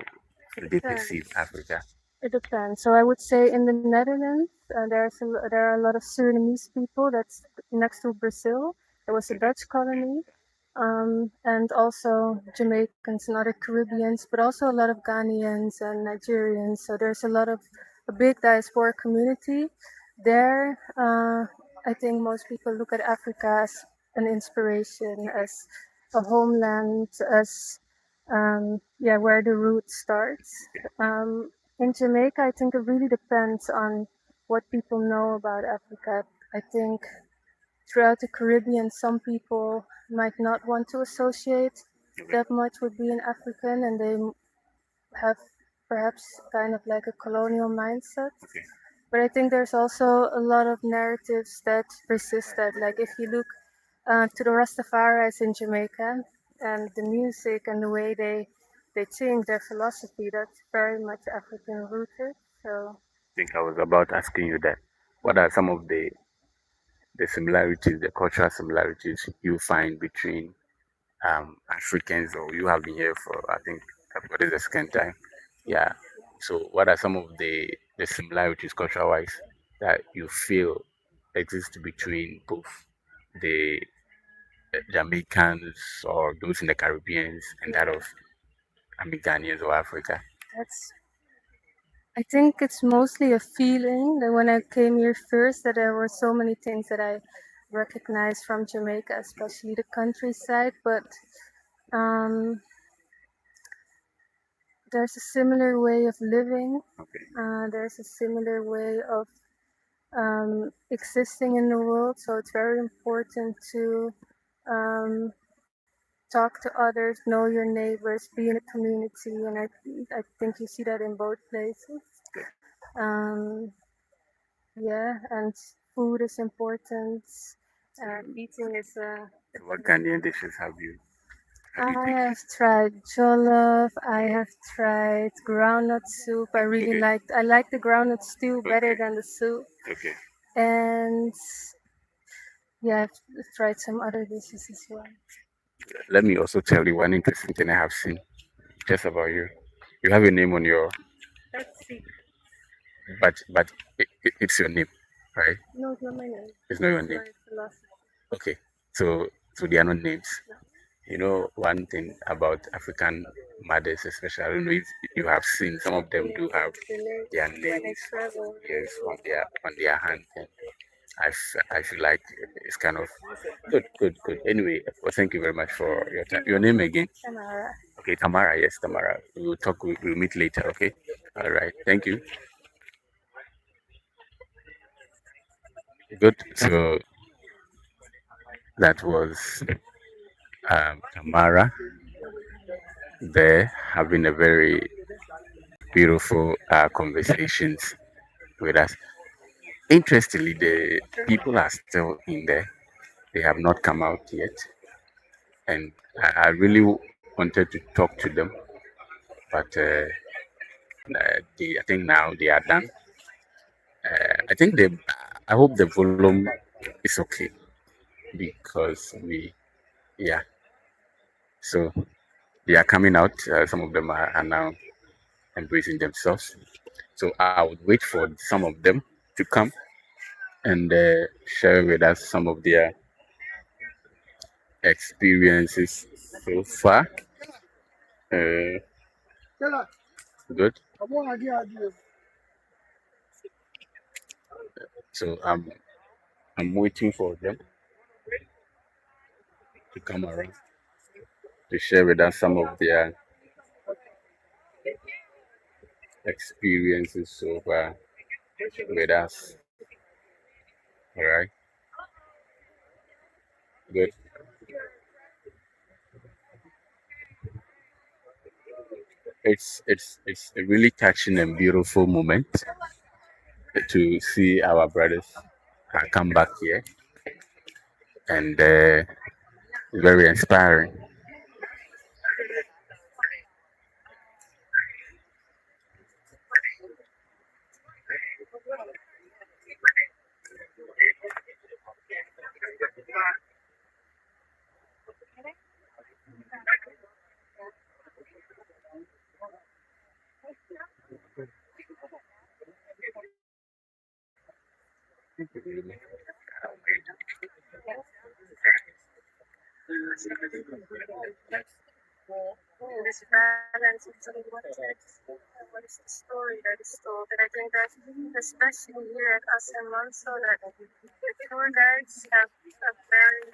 do It they perceive depends. Africa? It depends. So I would say in the Netherlands, there are a lot of Surinamese people that's next to Brazil. There was a Dutch colony, and also Jamaicans and other Caribbeans, but also a lot of Ghanaians and Nigerians. So there's a big diaspora community there. I think most people look at Africa as an inspiration, as a homeland, as yeah, where the root starts. In Jamaica, I think it really depends on what people know about Africa. I think throughout the Caribbean, some people might not want to associate Okay, that much with being African, and they have perhaps kind of like a colonial mindset. okay, But I think there's also a lot of narratives that persist. That, like, if you look to the Rastafaris in Jamaica and the music and the way they think, their philosophy, that's very much African rooted. So I think I was about asking you that. What are some of the similarities, the cultural similarities you find between Africans, or you have been here for, I think, what is the second time? Yeah. So, what are some of the similarities culture wise that you feel exist between both the Jamaicans or those in the Caribbeans and that of Ghanaians or Africa? that's I think it's mostly a feeling that when I came here first, that there were so many things that I recognized from Jamaica, especially the countryside. But um, there's a similar way of living. Okay. There's a similar way of existing in the world. So it's very important to um, talk to others, know your neighbors, be in a community, and I think you see that in both places. Um, yeah, and food is important. Eating is So, what Ghanaian dishes have you I tasted? have tried jollof. I have tried groundnut soup. Okay. I like the groundnut stew better Okay. than the soup. Okay. And yeah, I've tried some other dishes as well. Let me also tell you one interesting thing I have seen just about you. You have a name on your, That's secret. but it's your name, right? No, it's not my name. It's not your It's name. my philosophy. Okay. So they are not names. You know, one thing about African mothers, especially, I don't know if you have seen, some of them do have their When I names, travel. yes, on their hand. And I feel like it's kind of good, good, good. Anyway, well, thank you very much for your time. Your name again? Tamara. Okay, Tamara. Yes, Tamara. We'll talk. We'll meet later. Okay. All right. Thank you. Good. So that was Tamara there having a very beautiful conversations with us. Interestingly, the people are still in there. They have not come out yet. and I really wanted to talk to them, but I think now they are done. I think they. I hope the volume is okay because yeah. So they are coming out. Some of them are now embracing themselves. So I would wait for some of them to come and share with us some of their experiences so far. Uh, Good. So I'm waiting for them to come around to share with us some of their experiences so far with us. All right. Good. It's a really touching and beautiful moment to see our brothers come back here, and very inspiring. This balance between what is the story that is told. And I think that especially here at Assin Manso that the tour guides have a very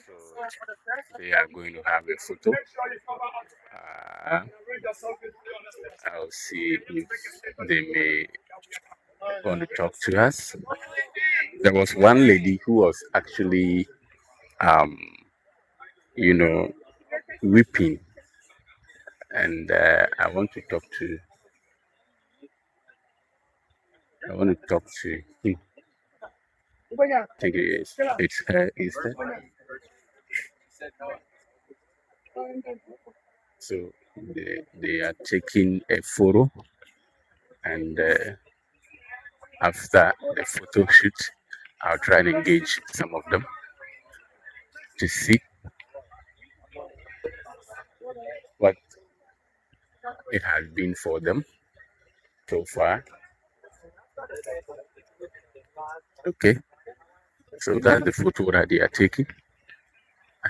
So they are going to have a photo. I'll see if they may want to talk to us. There was one lady who was actually, um, you know, weeping, and I want to talk to him. I think it's her, is that? So they are taking a photo, and after the photo shoot, I'll try and engage some of them to see what it has been for them so far. Okay, so that's the photo that they are taking.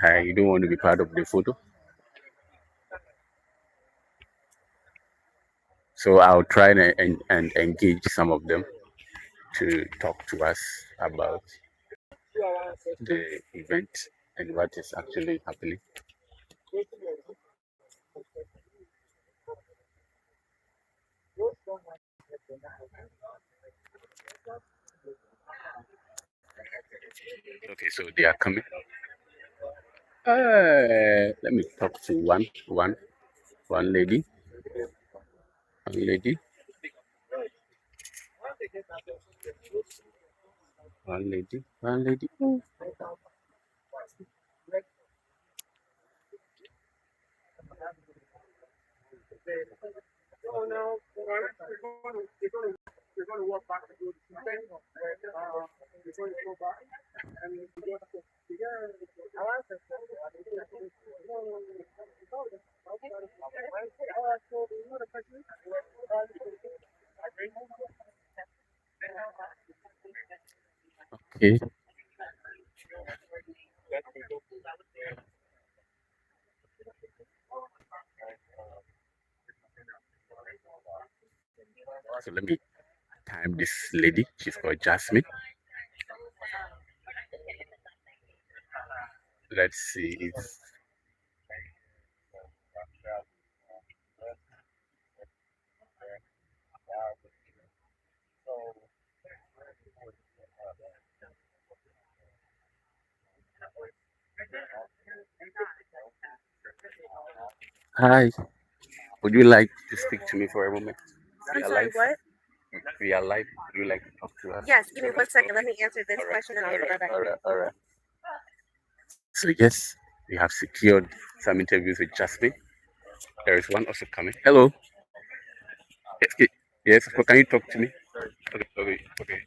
I don't want to be part of the photo, so I'll try and engage some of them to talk to us about the event and what is actually happening. Okay, so they are coming. Let me talk to one lady, one lady, one lady, one lady. Okay, so let me time this lady. She's called Jasmine. Let's see if hi. Would you like to speak to me for a moment? I'm We are sorry, live. what? We are live. Would you like to talk to us? Yes, give me one second. Let Okay. me answer this All right. question and I'll All get right. right back All to right. you. All right. So yes, we have secured some interviews with Jasmine. There is one also coming. Hello. Yes. Yes. Of course. Can you talk to me? Okay. Okay. Okay.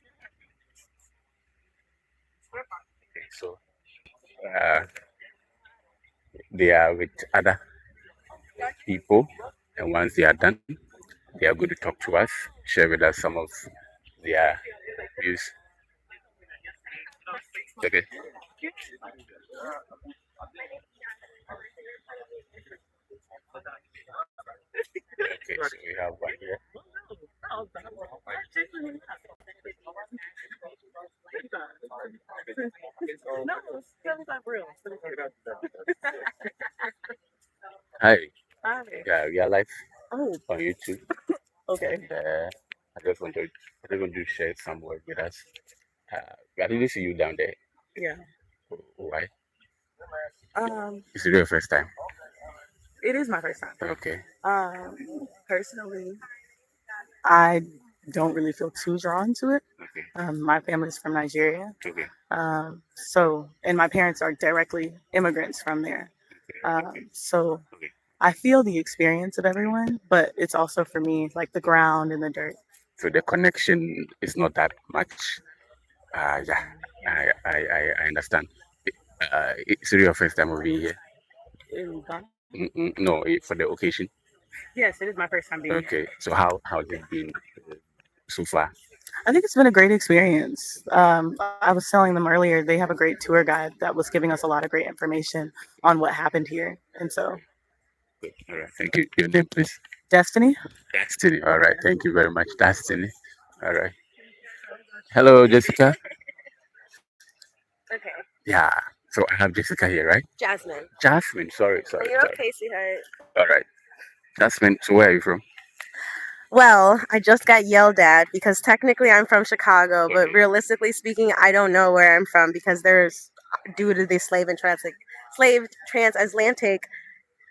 Okay. So uh, they are with other people, and once they are done, they are going to talk to us, share with us some of their views. Okay. Okay. So we have one here. Hi. Hi. Yeah, we are live Oh, on YouTube, okay. and I just want to share some word with us. I didn't see you down there. Yeah. Why? Um, Is it your first time? it is my first time. Okay. Personally, I don't really feel too drawn to it. Okay. My family's from Nigeria. Okay. And my parents are directly immigrants from there. Okay. So Okay. I feel the experience of everyone, but it's also for me like the ground and the dirt. So the connection is not that much. Yeah, I understand. Is it your first time over here? In Ghana? No, for the occasion. Yes, it is my first time being here. Okay. So how's it been so far? I think it's been a great experience. I was telling them earlier they have a great tour guide that was giving us a lot of great information on what happened here. And so, Good. All right. Thank you. Your name, please. Destiny? Destiny. All right. Thank you very much, Destiny. All right. Hello, Jessica. Okay. Yeah. So I have Jessica here, right? Jasmine. Jasmine. Sorry, Are sorry, you sorry. okay, sweetheart? All right. Jasmine. So where are you from? Well, I just got yelled at because technically I'm from Chicago, but Okay. realistically speaking, I don't know where I'm from because due to the slave transatlantic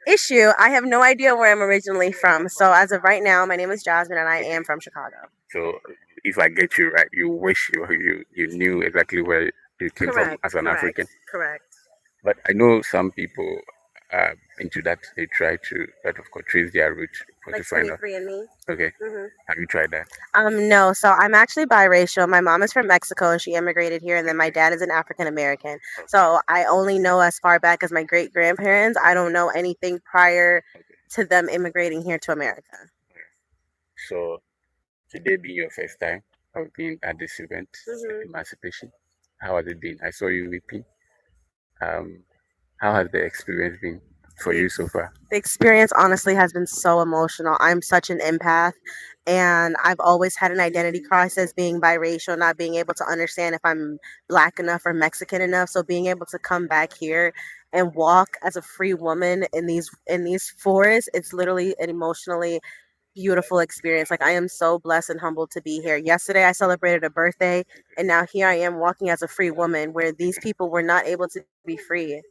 issue, I have no idea where I'm originally from. So as of right now, my name is Jasmine and I Okay. am from Chicago. So if I get you right, you wish you knew exactly where you came from Correct, as an correct, African. correct. But I know some people into that they try to sort of trace their root for to Like find out. 23 and me. Okay. Have you tried that? No, so I'm actually biracial. My mom is from Mexico and she immigrated here, and then my dad is an African American. So I only know as far back as my great grandparents. I don't know anything prior to them immigrating here to America. So today being your first time of being at this event, Emancipation, how has it been? I saw you weeping. Um, how has the experience been for you so far? The experience honestly has been so emotional. I'm such an empath, and I've always had an identity crisis being biracial, not being able to understand if I'm black enough or Mexican enough. So being able to come back here and walk as a free woman in these forests, it's literally an emotionally beautiful experience. Like I am so blessed and humbled to be here. Yesterday I celebrated a birthday, and now here I am walking as a free woman where these people were not able to be free.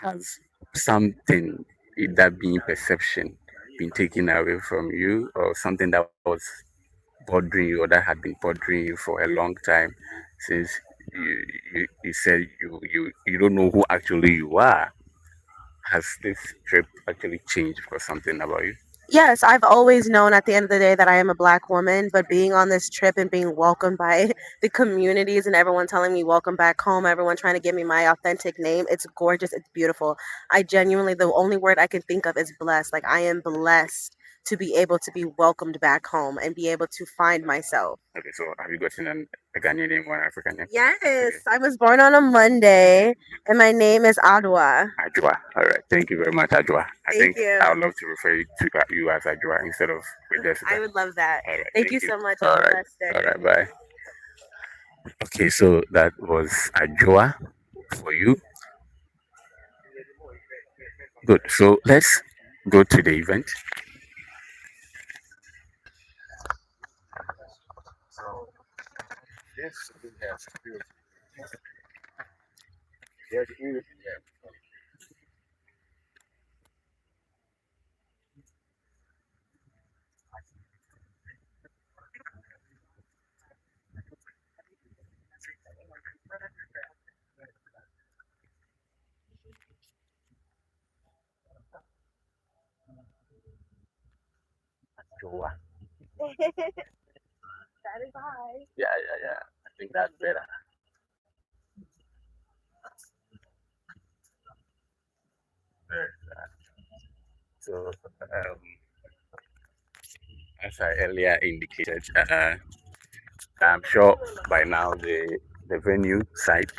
Has something, that being perception, been taken away from you, or something that was bothering you, or that had been bothering you for a long time, since you said you don't know who actually you are? Has this trip actually changed for something about you? Yes, I've always known at the end of the day that I am a black woman, but being on this trip and being welcomed by the communities and everyone telling me welcome back home, everyone trying to give me my authentic name, it's gorgeous, it's beautiful. I genuinely, the only word I can think of is blessed. Like I am blessed to be able to be welcomed back home and be able to find myself. Okay, so have you gotten a Ghanaian name or an African name? Yes, Okay. I was born on a Monday and my name is Adwa. Ajwa. All right. Thank you very much, Ajwa. I Thank think you. I would love to refer you as Ajwa instead of with Jessica. I would love that. All right. Thank you so much. All Have a right. blessed day. All right. Bye. Okay, so that was Ajwa for you. Good. So let's go to the event. Yes. Yes. Joa. That is high. Yeah. I think that's better. So, as I earlier indicated, I'm sure by now the venue site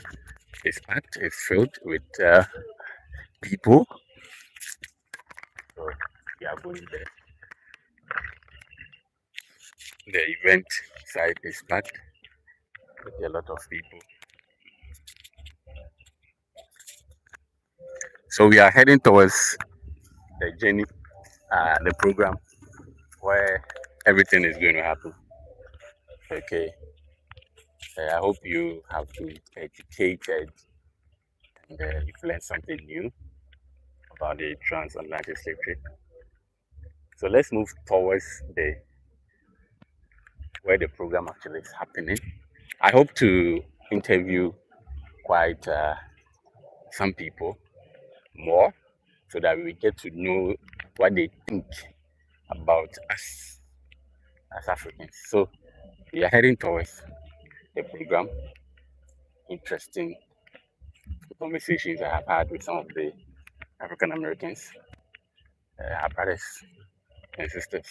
is packed, it's filled with people. So we are going there. The event site is packed with a lot of people. So we are heading towards the journey, the program where everything is going to happen. Okay. I hope you have been educated and you've learned something new about the transatlantic slave trade. So let's move towards the where the program actually is happening. I hope to interview quite some people more so that we get to know what they think about us as Africans. So we are heading towards the program. Interesting conversations I have had with some of the African Americans, our brothers and sisters.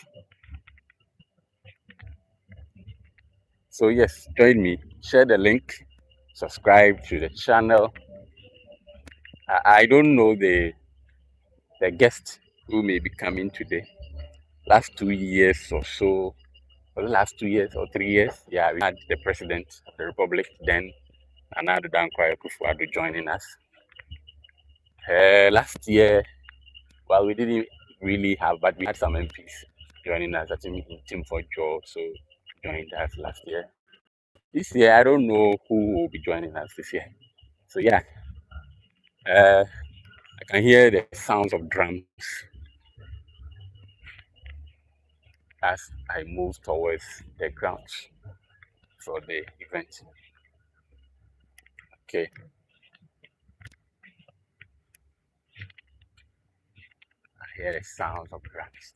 So yes, join me, share the link, subscribe to the channel. I don't know the guest who may be coming today. Last 2 years or so, for the last 2 years or 3 years, yeah, we had the president of the republic, then Nana Dankwa Akufo-Addo joining us. Last year, well, we didn't really have, but we had some MPs joining us. I think Tim Fordjo also joined us last year. This year, I don't know who will be joining us this year. So yeah, I can hear the sounds of drums as I move towards the grounds for the event. Okay. I hear the sounds of drums.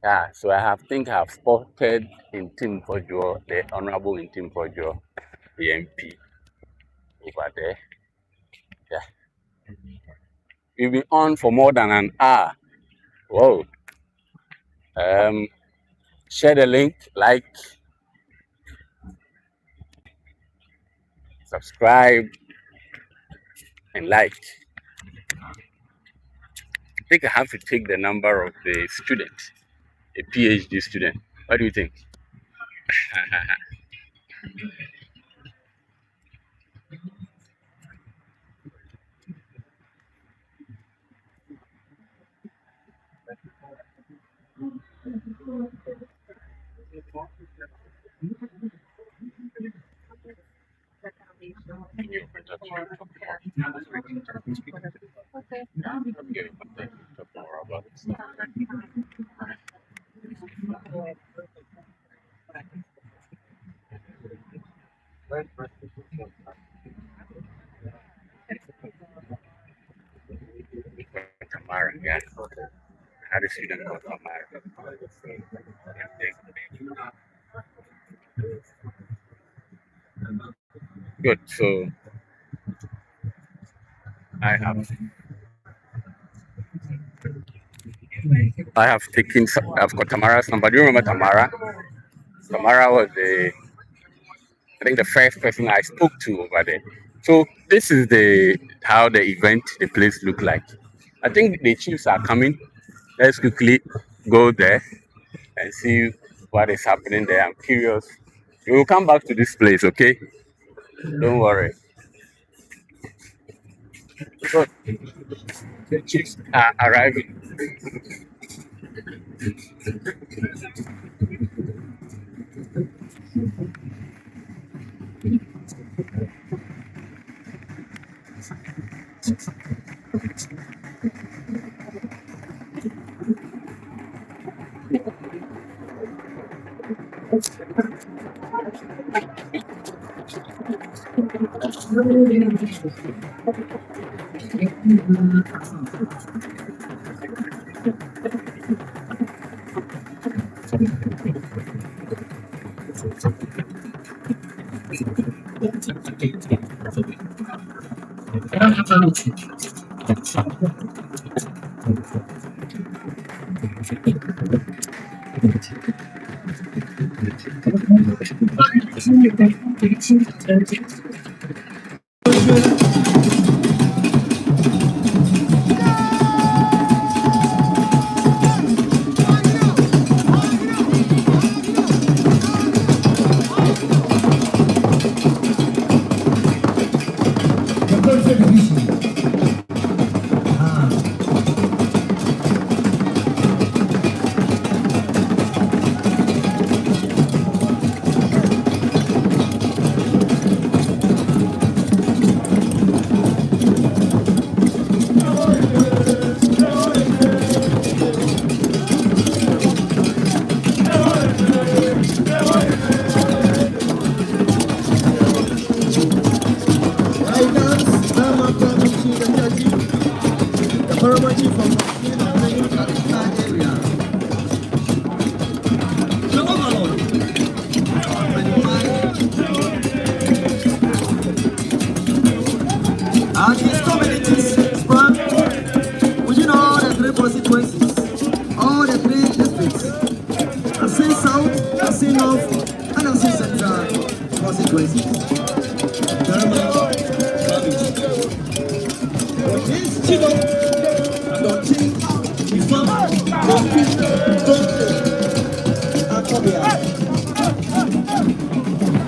Yeah, so I have spotted in Tim Fordjo, the Honorable in Tim Fordjo, the MP over there. Yeah. We've been on for more than an hour. Whoa. Share the link, like, subscribe, and like. I think I have to take the number of the student, a PhD student. What do you think? Can you open up your talk Okay. more about it? Tamara, yeah. How does she know Tamara? Good. So I have I've got Tamara's number. Do you remember Tamara? Tamara was I think the first person I spoke to over there. So this is the how the event, the place look like. I think the chiefs are coming. Let's quickly go there and see what is happening there. I'm curious. We will come back to this place, okay? Don't worry. So the chiefs are arriving. And these communities sprang within all the three constituencies, all the three districts, Assin South, Assin North, and Assin Central constituencies.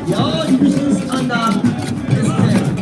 The all divisions under this head.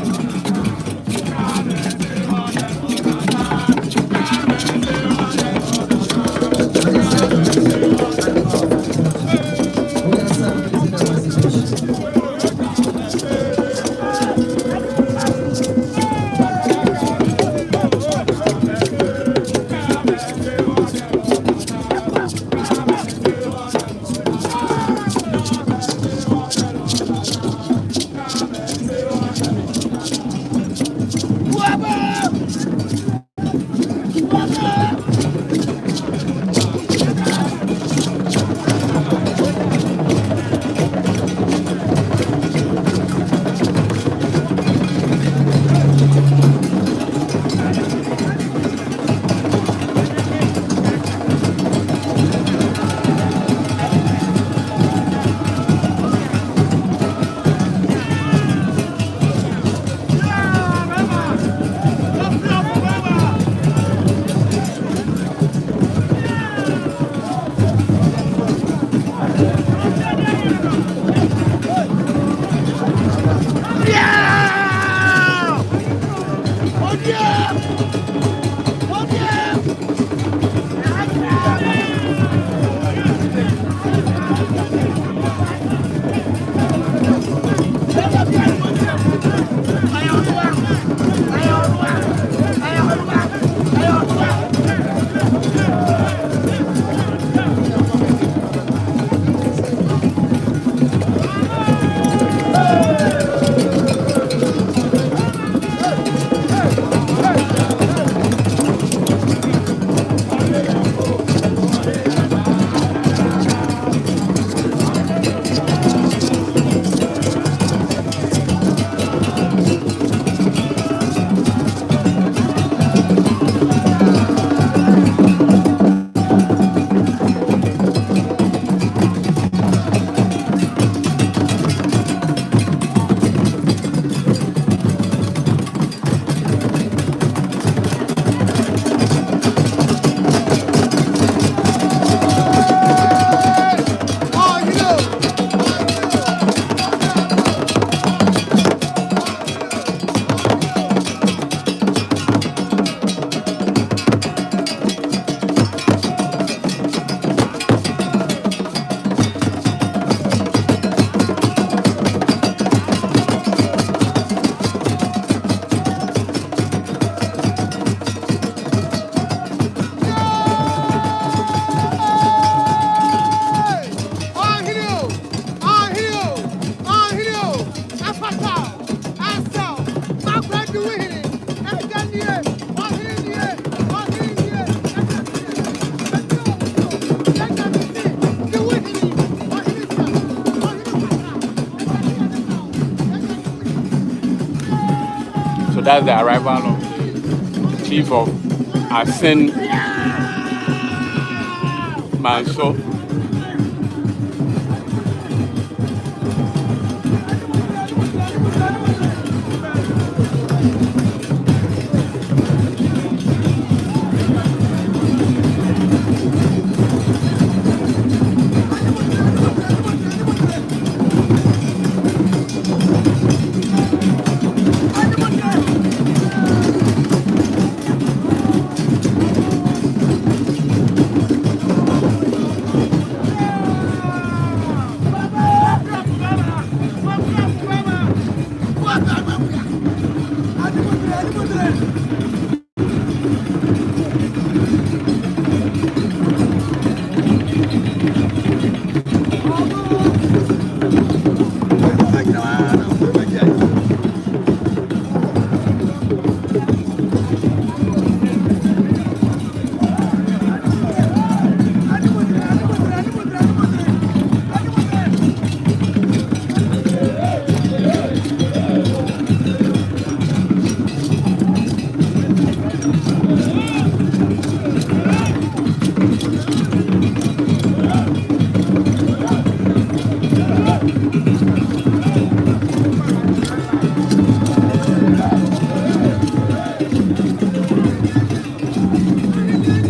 that's the arrival of the chief of Assin Manso.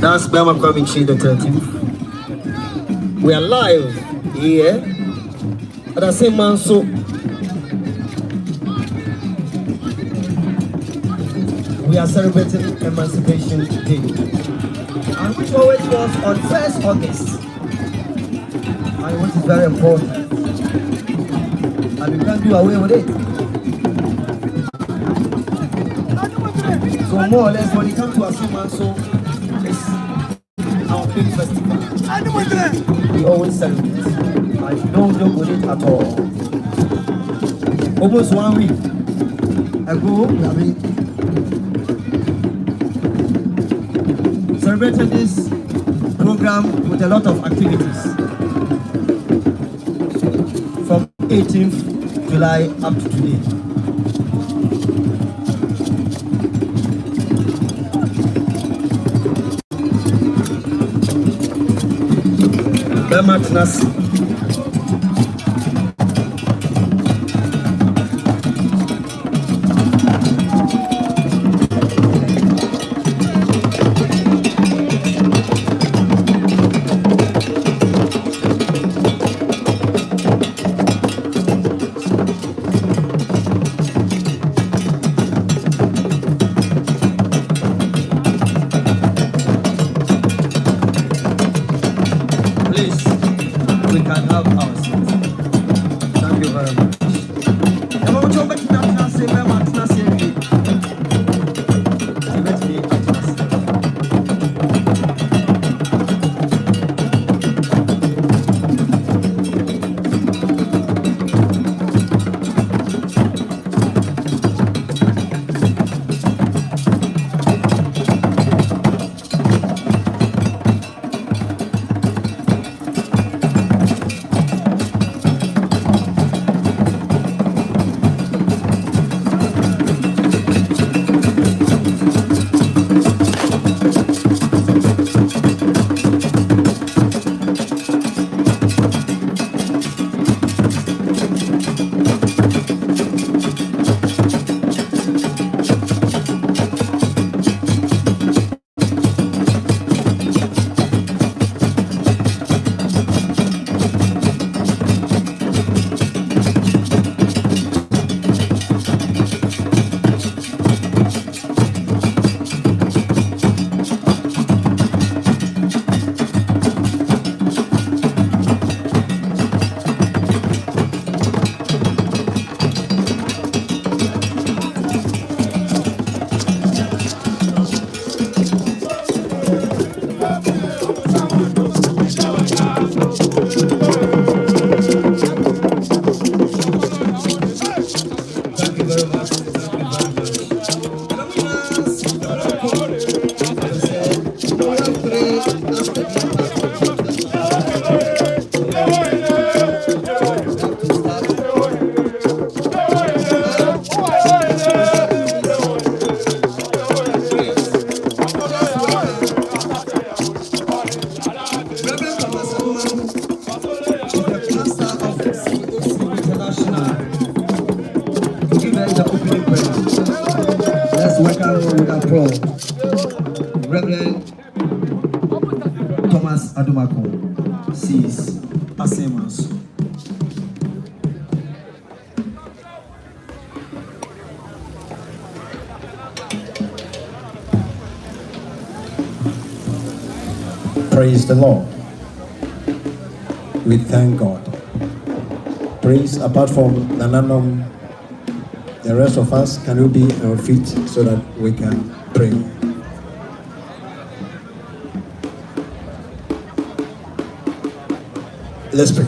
That's Bama Kwaminchi the 13th. We are live here at Assin Manso. We are celebrating Emancipation Day, and which always was on 1st August, and which is very important, and we can't do away with it. So more or less, when it comes to Assin Manso, it's our big festival. We always celebrate. I don't joke with it at all. Almost 1 week ago, we celebrated this program with a lot of activities from 18th July up to today. Please, we can have our seats. Thank you very much. Assin Manso. Praise the Lord. We thank God. Praise, apart from Nananom, the rest of us, can we be on our feet so that we can pray? Let's pray.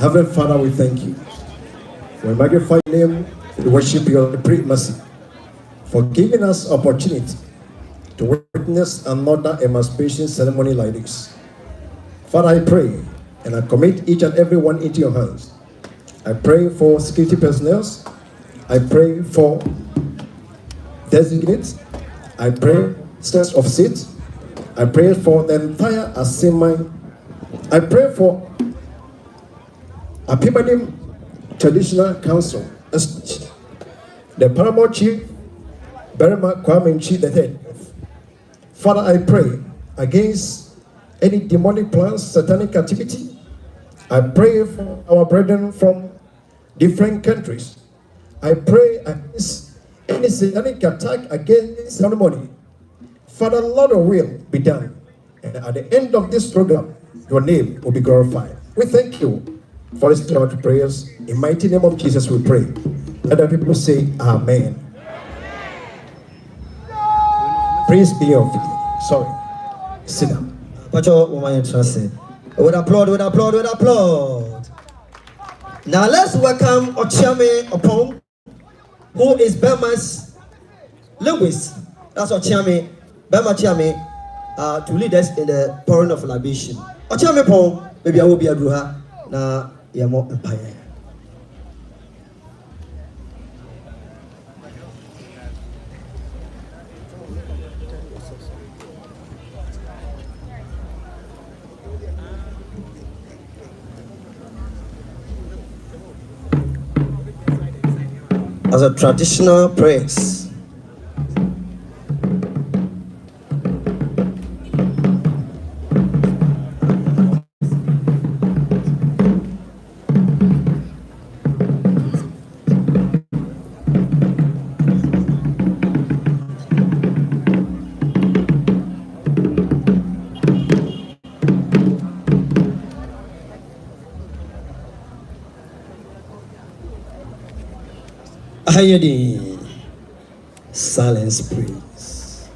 Heavenly Father, we thank you. We magnify your name, we worship your great mercy for giving us opportunity to witness another emancipation ceremony like this. Father, I pray and I commit each and every one into your hands. I pray for security personnel. I pray for designates. I pray steps of seat. I pray for the entire Assin. I pray for a Pimanim Traditional Council, the Paramount Chief, Berma Kwame Chi III. Father, I pray against any demonic plans, satanic activity. I pray for our brethren from different countries. I pray against any satanic attack against ceremony. Father, Lord, your will be done. And at the end of this program, your name will be glorified. We thank you for listening to our prayers. In the mighty name of Jesus, we pray. Let the people say, Amen. Praise be your feet. Sorry. Sit down. With applaud, with applaud, with applaud. Now let's welcome Ochiame Opong, who is Burma's linguist. That's Ochiame, Burma Chiame, to lead us in the pouring of libation. Ochiame Opong, maybe I will be a gruha. Na Yamo Empire. As a traditional prayers. Hayadi, silence praise.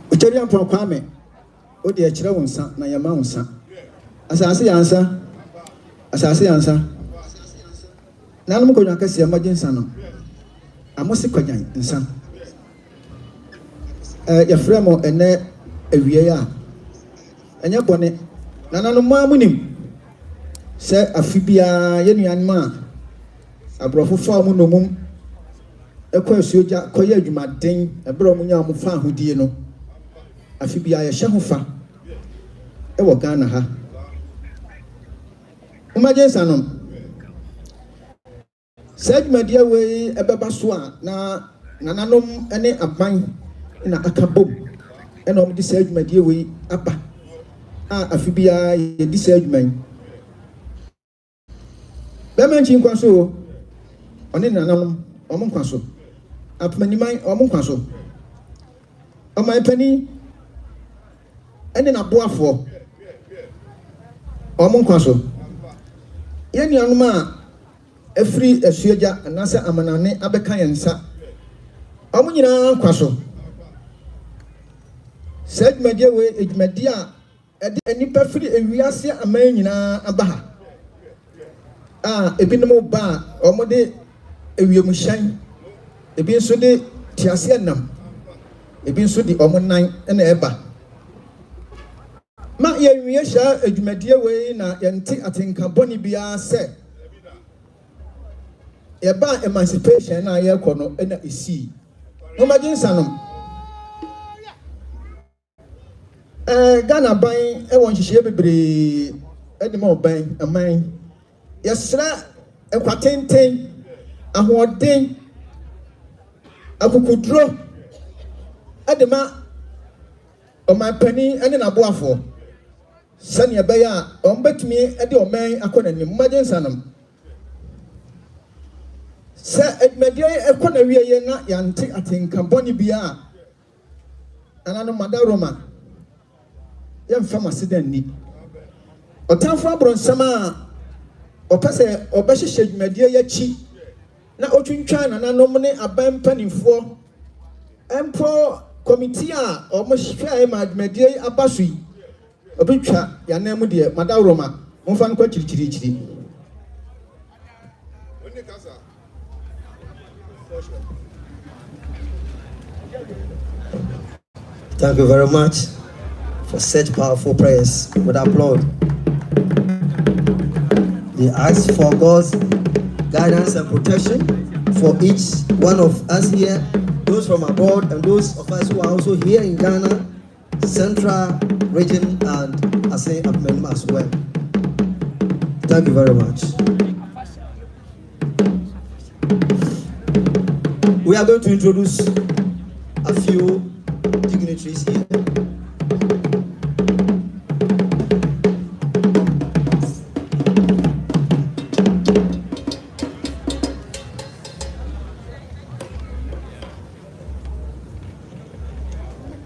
Ucherian Kwame, o de chira wonsa na yama wonsa. Asase answer. Now I'm going to say, imagine son. I must say, and son. Your friend and a year. And your bonnet. Nana no more winning. Say a Fibia, young man. A brother for no moon. A question, Koya, you might think a bromunia mufa who dear no. A Fibia, a shahufa. A wagana ha. Imagine son. Said my dear way a babaswa na nananom any aban in a akabom and on this said my dear way apa afibia this said man. Bemenching kwaso on in nanam omon kwaso apmanimai omon kwaso on my penny and in a boafo omon kwaso yen yanuma every Suja and Nasa Amanane Abekayansa. Amunina Quaso said, my dear way, it media at any perfect and we are see a man in Abaha. A binamo bar or mode a Yamushine, a bin so de Tiasianam, a bin so the Oman 9 and Eba. Ma Yasha, a media way, na yanti at in Carboni Bia said. About emancipation, I hear Kono and I see. Imagine Sanum. Ghana buying a one she be any more buying a mine. Yes, sir. A quatentain, a hoarding, a kukudro, a dema on my penny and in a boafo. Sanya Baya, bet me at your man, I couldn't imagine Sanum. Sir, at Media, a corner we are not yanti, I think, Camponi Bia, and I know Madaroma. Young farmer sit and need. O time for Bron Sama. Opese obeshi shade media yachi na otwintwan na nomne aban panifo empo committee a omohwea ma media abasui obetwa yanam de madaroma monfa no kwachirichirichiri. Thank you very much for such powerful prayers. With applaud. They ask for God's guidance and protection for each one of us here, those from abroad and those of us who are also here in Ghana, Central Region and Assin as well. Thank you very much. We are going to introduce a few dignitaries here.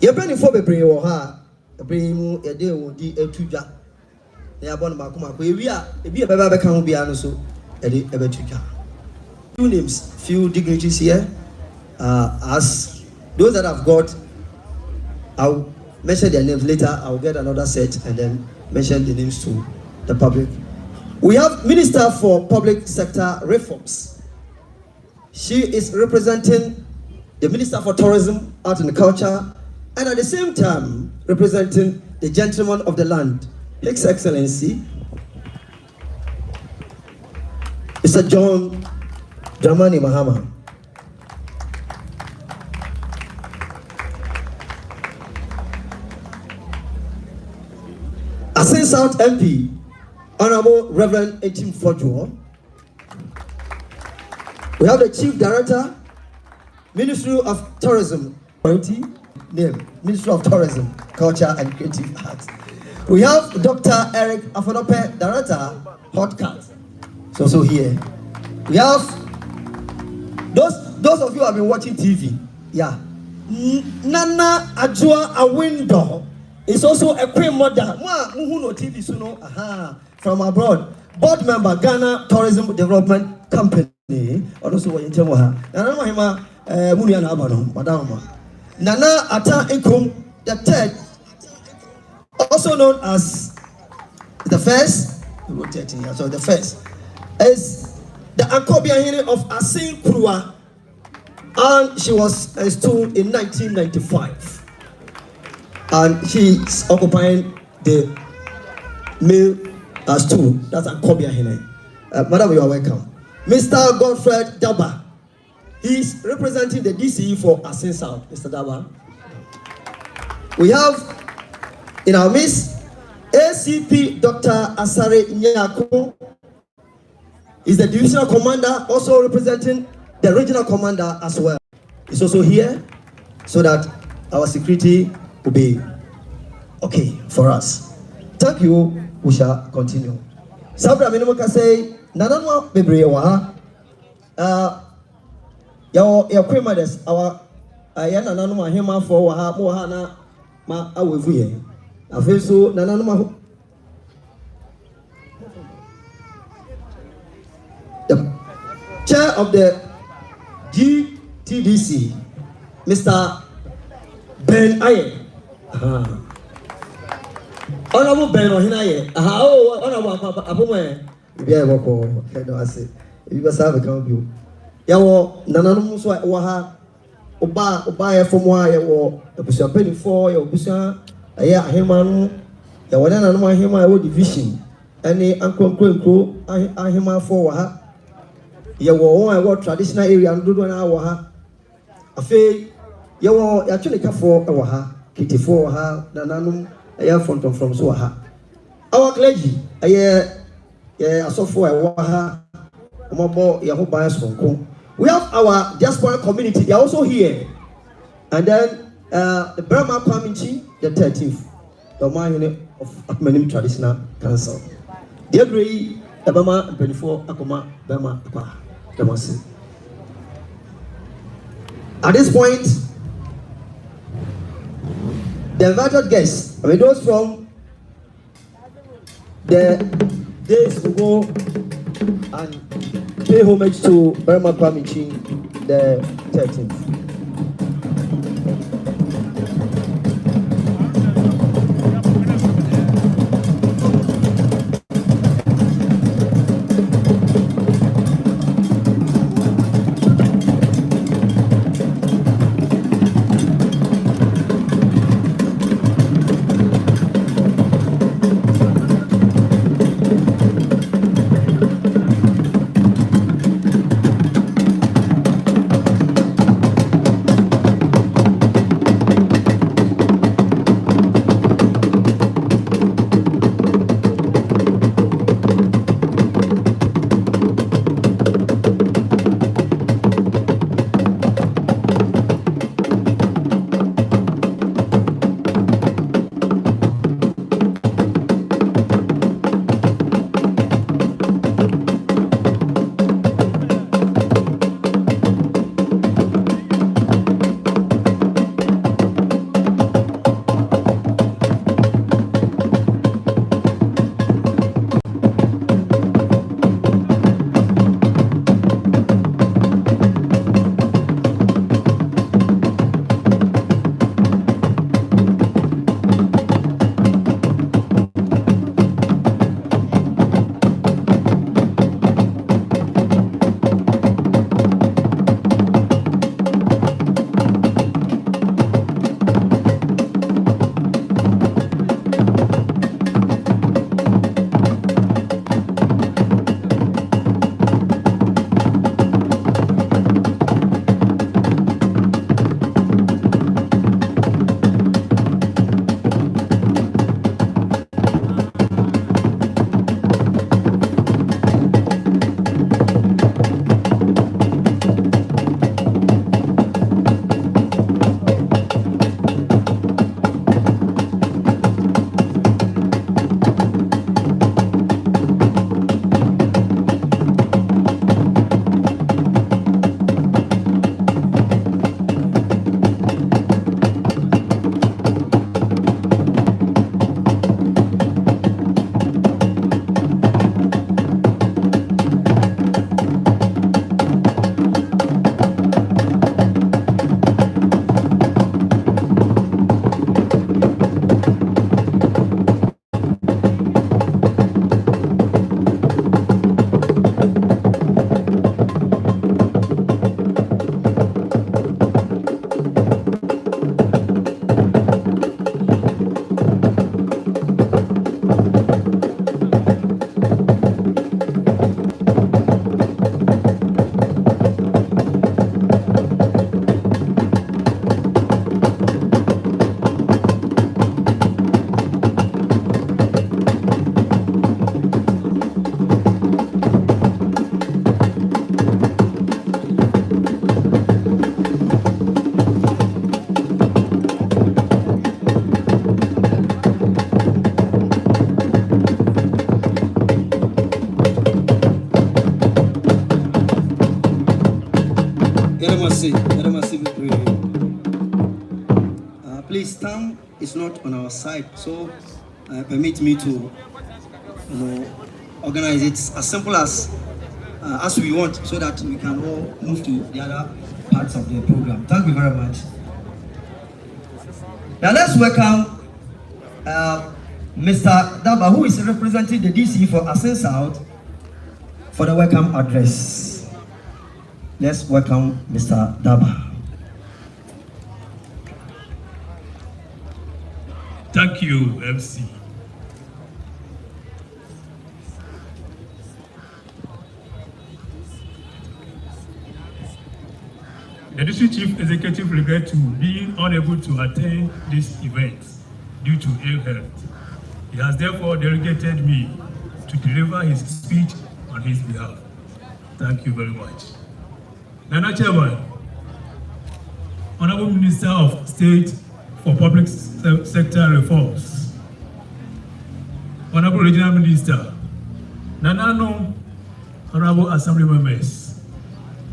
Yebani for bebre wo ha bebre mu yede wodi atudwa na yabon makoma ko ewia ebi beba beka ho bia no so ede ebetudwa. Few names, few dignitaries here, as those that have got, I'll mention their names later. I'll get another set and then mention the names to the public. We have Minister for Public Sector Reforms. She is representing the Minister for Tourism, Art and Culture, and at the same time representing the gentleman of the land, His Excellency, Mr. John Dramani Mahama. Assin South MP, Honorable Reverend Echim Fojo. We have the Chief Director, Ministry of Tourism, name, Ministry of Tourism, Culture and Creative Arts. We have Dr. Eric Afonope, Director, Hotcat. It's also here. We have those of you who have been watching TV. Yeah. Nana Ajua a window is also a queen mother. Who know TV suno? Aha. From abroad. Board member, Ghana Tourism Development Company. Also, what in Temoha. Nana Mahima Munian Abano, Madama. Nana Ata Ikum, the third, also known as the first, so the first is the Ankobia of Assin Kurua, and she was installed in 1995, and she's occupying the male stool. That's Ankobia Hine. Madam, you are welcome. Mr. Godfred Daba. He's representing the DCE for Assin South, Mr. Daba. We have in our midst ACP Dr. Asare Nyako. He's the divisional commander, also representing the regional commander as well. He's also here so that our security will be okay for us. Thank you. We shall continue. Sabra Minimuka say, Nananwa Bebriwa. Your mothers, our Ayana Nanuma Hima for Mohana Ma Awivuye. I feel so Nananuma. The chair of the GTDC, Mr. Ben Aye. Honorable Ben Ohinaye. Oh, Honorable Apume. Yeah, I say, you must have a count. Yawo nananum so wa oba from wa yawo ebusia penifo ya obusia aya ahema no yawo nananum ahema yawo division ene ankonkronko ahema fo wa ha yawo won yawo traditional area ndodo na wa ha afi yɛwɔ yɛatwenekafoɔ wɔ ha kitifoɔ wɔ ha nananom ɛyɛ frɔmfrɔm so wɔ ha our clergy ɛyɛ asɔfoɔ ɛwɔ ha ɔmɔbɔ yɛn ho ban sonko. We have our diaspora community, they are also here. And then the Burma Community, the 13th, the man of Akmanim Traditional Council. The agree, the Burma 24 Akoma Burma Apa, the Masi. At this point, the invited guests, I mean those from the days to go and pay homage to Burma Community, the 13th. Please, time is not on our side, so permit me to organize it as simple as we want, so that we can all move to the other parts of the program. Thank you very much. Now let's welcome Mr. Daba, who is representing the DC for Assin South, for the welcome address. Let's welcome Mr. Daba. Thank you, MC. The District Chief Executive regret to being unable to attend this event due to ill health. He has therefore delegated me to deliver his speech on his behalf. Thank you very much. Nana Chairman, Honorable Minister of State for Public Sector Reforms, Honorable Regional Minister, Nanano, Honorable Assembly members,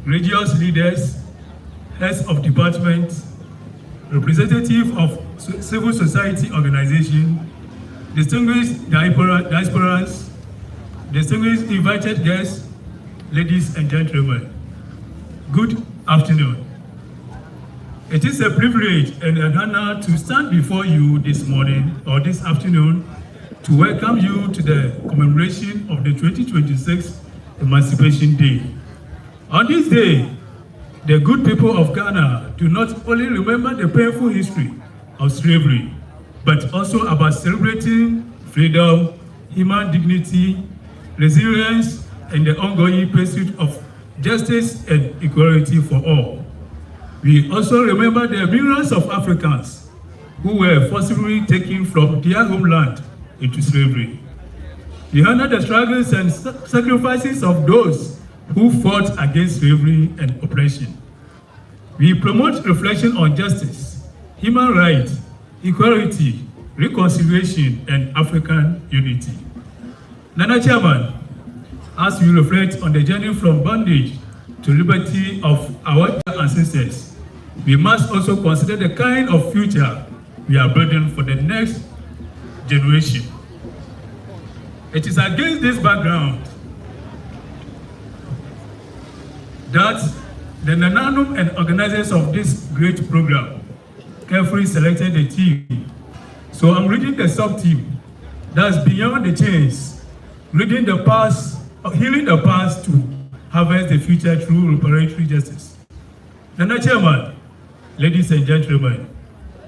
religious leaders, heads of departments, representatives of civil society organizations, distinguished diasporans, distinguished invited guests, ladies and gentlemen, good afternoon. It is a privilege and an honor to stand before you this morning or this afternoon to welcome you to the commemoration of the 2026 Emancipation Day. On this day, the good people of Ghana do not only remember the painful history of slavery, but also about celebrating freedom, human dignity, resilience, and the ongoing pursuit of justice and equality for all. We also remember the millions of Africans who were forcibly taken from their homeland into slavery. We honor the struggles and sacrifices of those who fought against slavery and oppression. We promote reflection on justice, human rights, equality, reconciliation, and African unity. Nana Chairman, as we reflect on the journey from bondage to liberty of our ancestors, we must also consider the kind of future we are building for the next generation. It is against this background that the Nananum and organizers of this great program carefully selected a team. So I'm reading the sub-team that's beyond the chains, reading the past, healing the past to harvest the future through reparatory justice. Nana Chairman, ladies and gentlemen,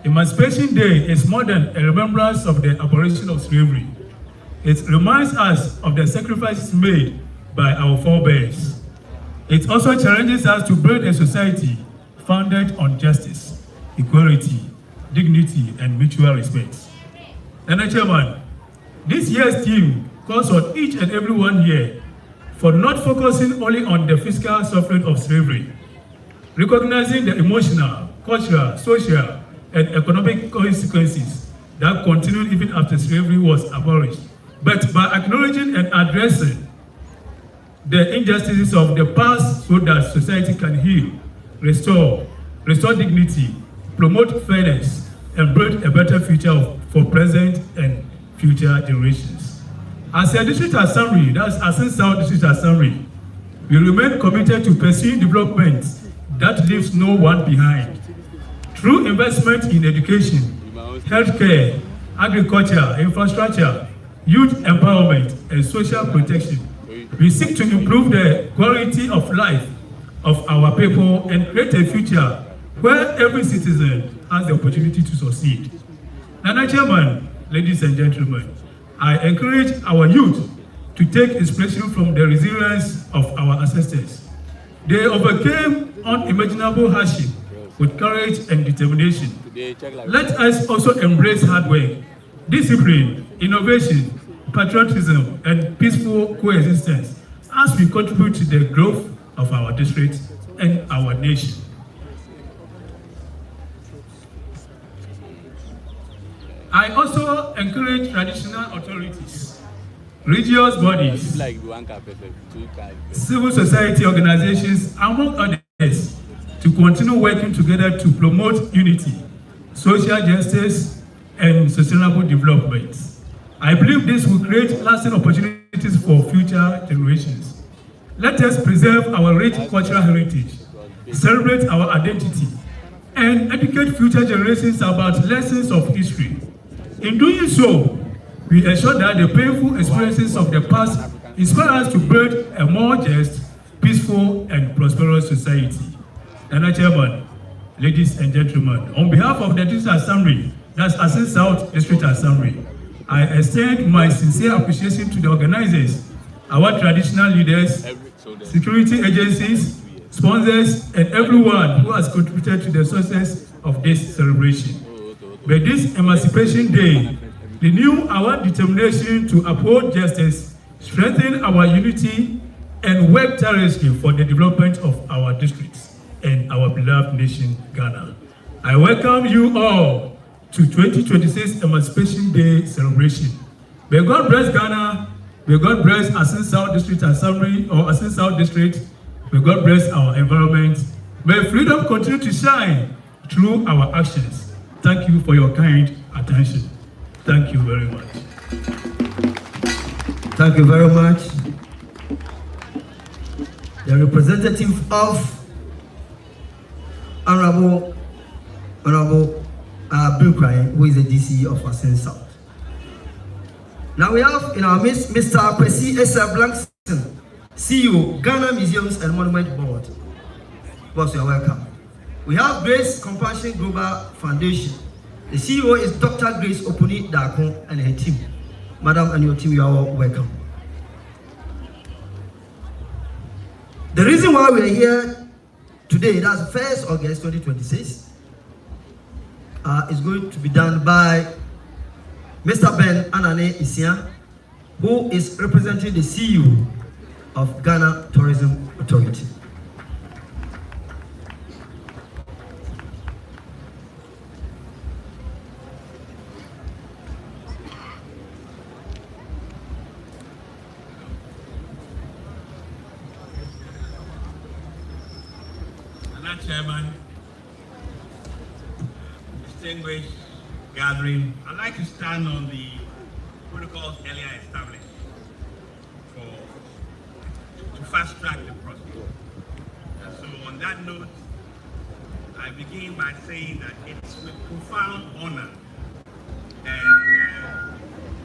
Emancipation Day is more than a remembrance of the abolition of slavery. It reminds us of the sacrifices made by our forebears. It also challenges us to build a society founded on justice, equality, dignity, and mutual respect. Nana Chairman, this year's theme calls on each and every one here for not focusing only on the physical suffering of slavery, recognizing the emotional, cultural, social, and economic consequences that continued even after slavery was abolished, but by acknowledging and addressing the injustices of the past so that society can heal, restore dignity, promote fairness, and build a better future for present and future generations. As a district assembly, that's Assin South District Assembly, we remain committed to pursuing development that leaves no one behind. Through investment in education, healthcare, agriculture, infrastructure, youth empowerment, and social protection, we seek to improve the quality of life of our people and create a future where every citizen has the opportunity to succeed. Nana Chairman, ladies and gentlemen, I encourage our youth to take inspiration from the resilience of our ancestors. They overcame unimaginable hardship with courage and determination. Let us also embrace hard work, discipline, innovation, patriotism, and peaceful coexistence as we contribute to the growth of our district and our nation. I also encourage traditional authorities, religious bodies, civil society organizations, among others, to continue working together to promote unity, social justice, and sustainable development. I believe this will create lasting opportunities for future generations. Let us preserve our rich cultural heritage, celebrate our identity, and educate future generations about lessons of history. In doing so, we ensure that the painful experiences of the past inspire us to build a more just, peaceful, and prosperous society. Nana Chairman, ladies and gentlemen, on behalf of the District Assembly, that's Assin South District Assembly, I extend my sincere appreciation to the organizers, our traditional leaders, security agencies, sponsors, and everyone who has contributed to the success of this celebration. By this Emancipation Day, renew our determination to uphold justice, strengthen our unity, and work tirelessly for the development of our districts and our beloved nation, Ghana. I welcome you all to 2026 Emancipation Day celebration. May God bless Ghana. May God bless Assin South District Assembly or Assin South District. May God bless our environment. May freedom continue to shine through our actions. Thank you for your kind attention. Thank you very much. Thank you very much. The representative of Honorable Bill Crane, who is the DC of Assin South. Now we have in our midst Mr. Kwesi Esa Blankson, CEO, Ghana Museums and Monument Board. Boss, you are welcome. We have Grace Compassion Global Foundation. The CEO is Dr. Grace Opuni Dakon and her team. Madam and your team, you are all welcome. The reason why we are here today, that's 1st August 2026, is going to be done by Mr. Ben Anane Assin, who is representing the CEO of Ghana Tourism Authority. Mr. Chairman, distinguished gathering, I'd like to stand on the protocols earlier established to fast track the process. So on that note, I begin by saying that it's with profound honor and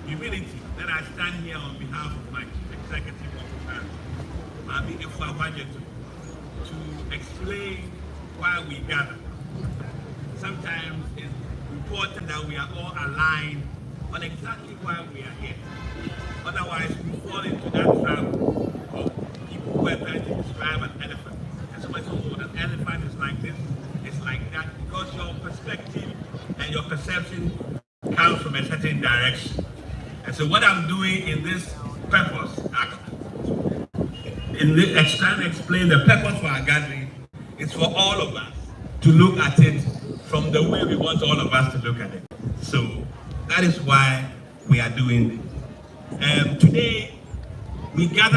humility that I stand here on behalf of my Chief Executive Officer, Mami Efuawajetu, to explain why we gather. Sometimes it's important that we are all aligned on exactly why we are here. Otherwise, we fall into that trap of people who are trying to describe an elephant. And somebody says, oh, an elephant is like this, it's like that, because your perspective and your perception comes from a certain direction. And so what I'm doing in this purpose, trying to explain the purpose for our gathering, is for all of us to look at it from the way we want all of us to look at it. So that is why we are doing this. Today, we gather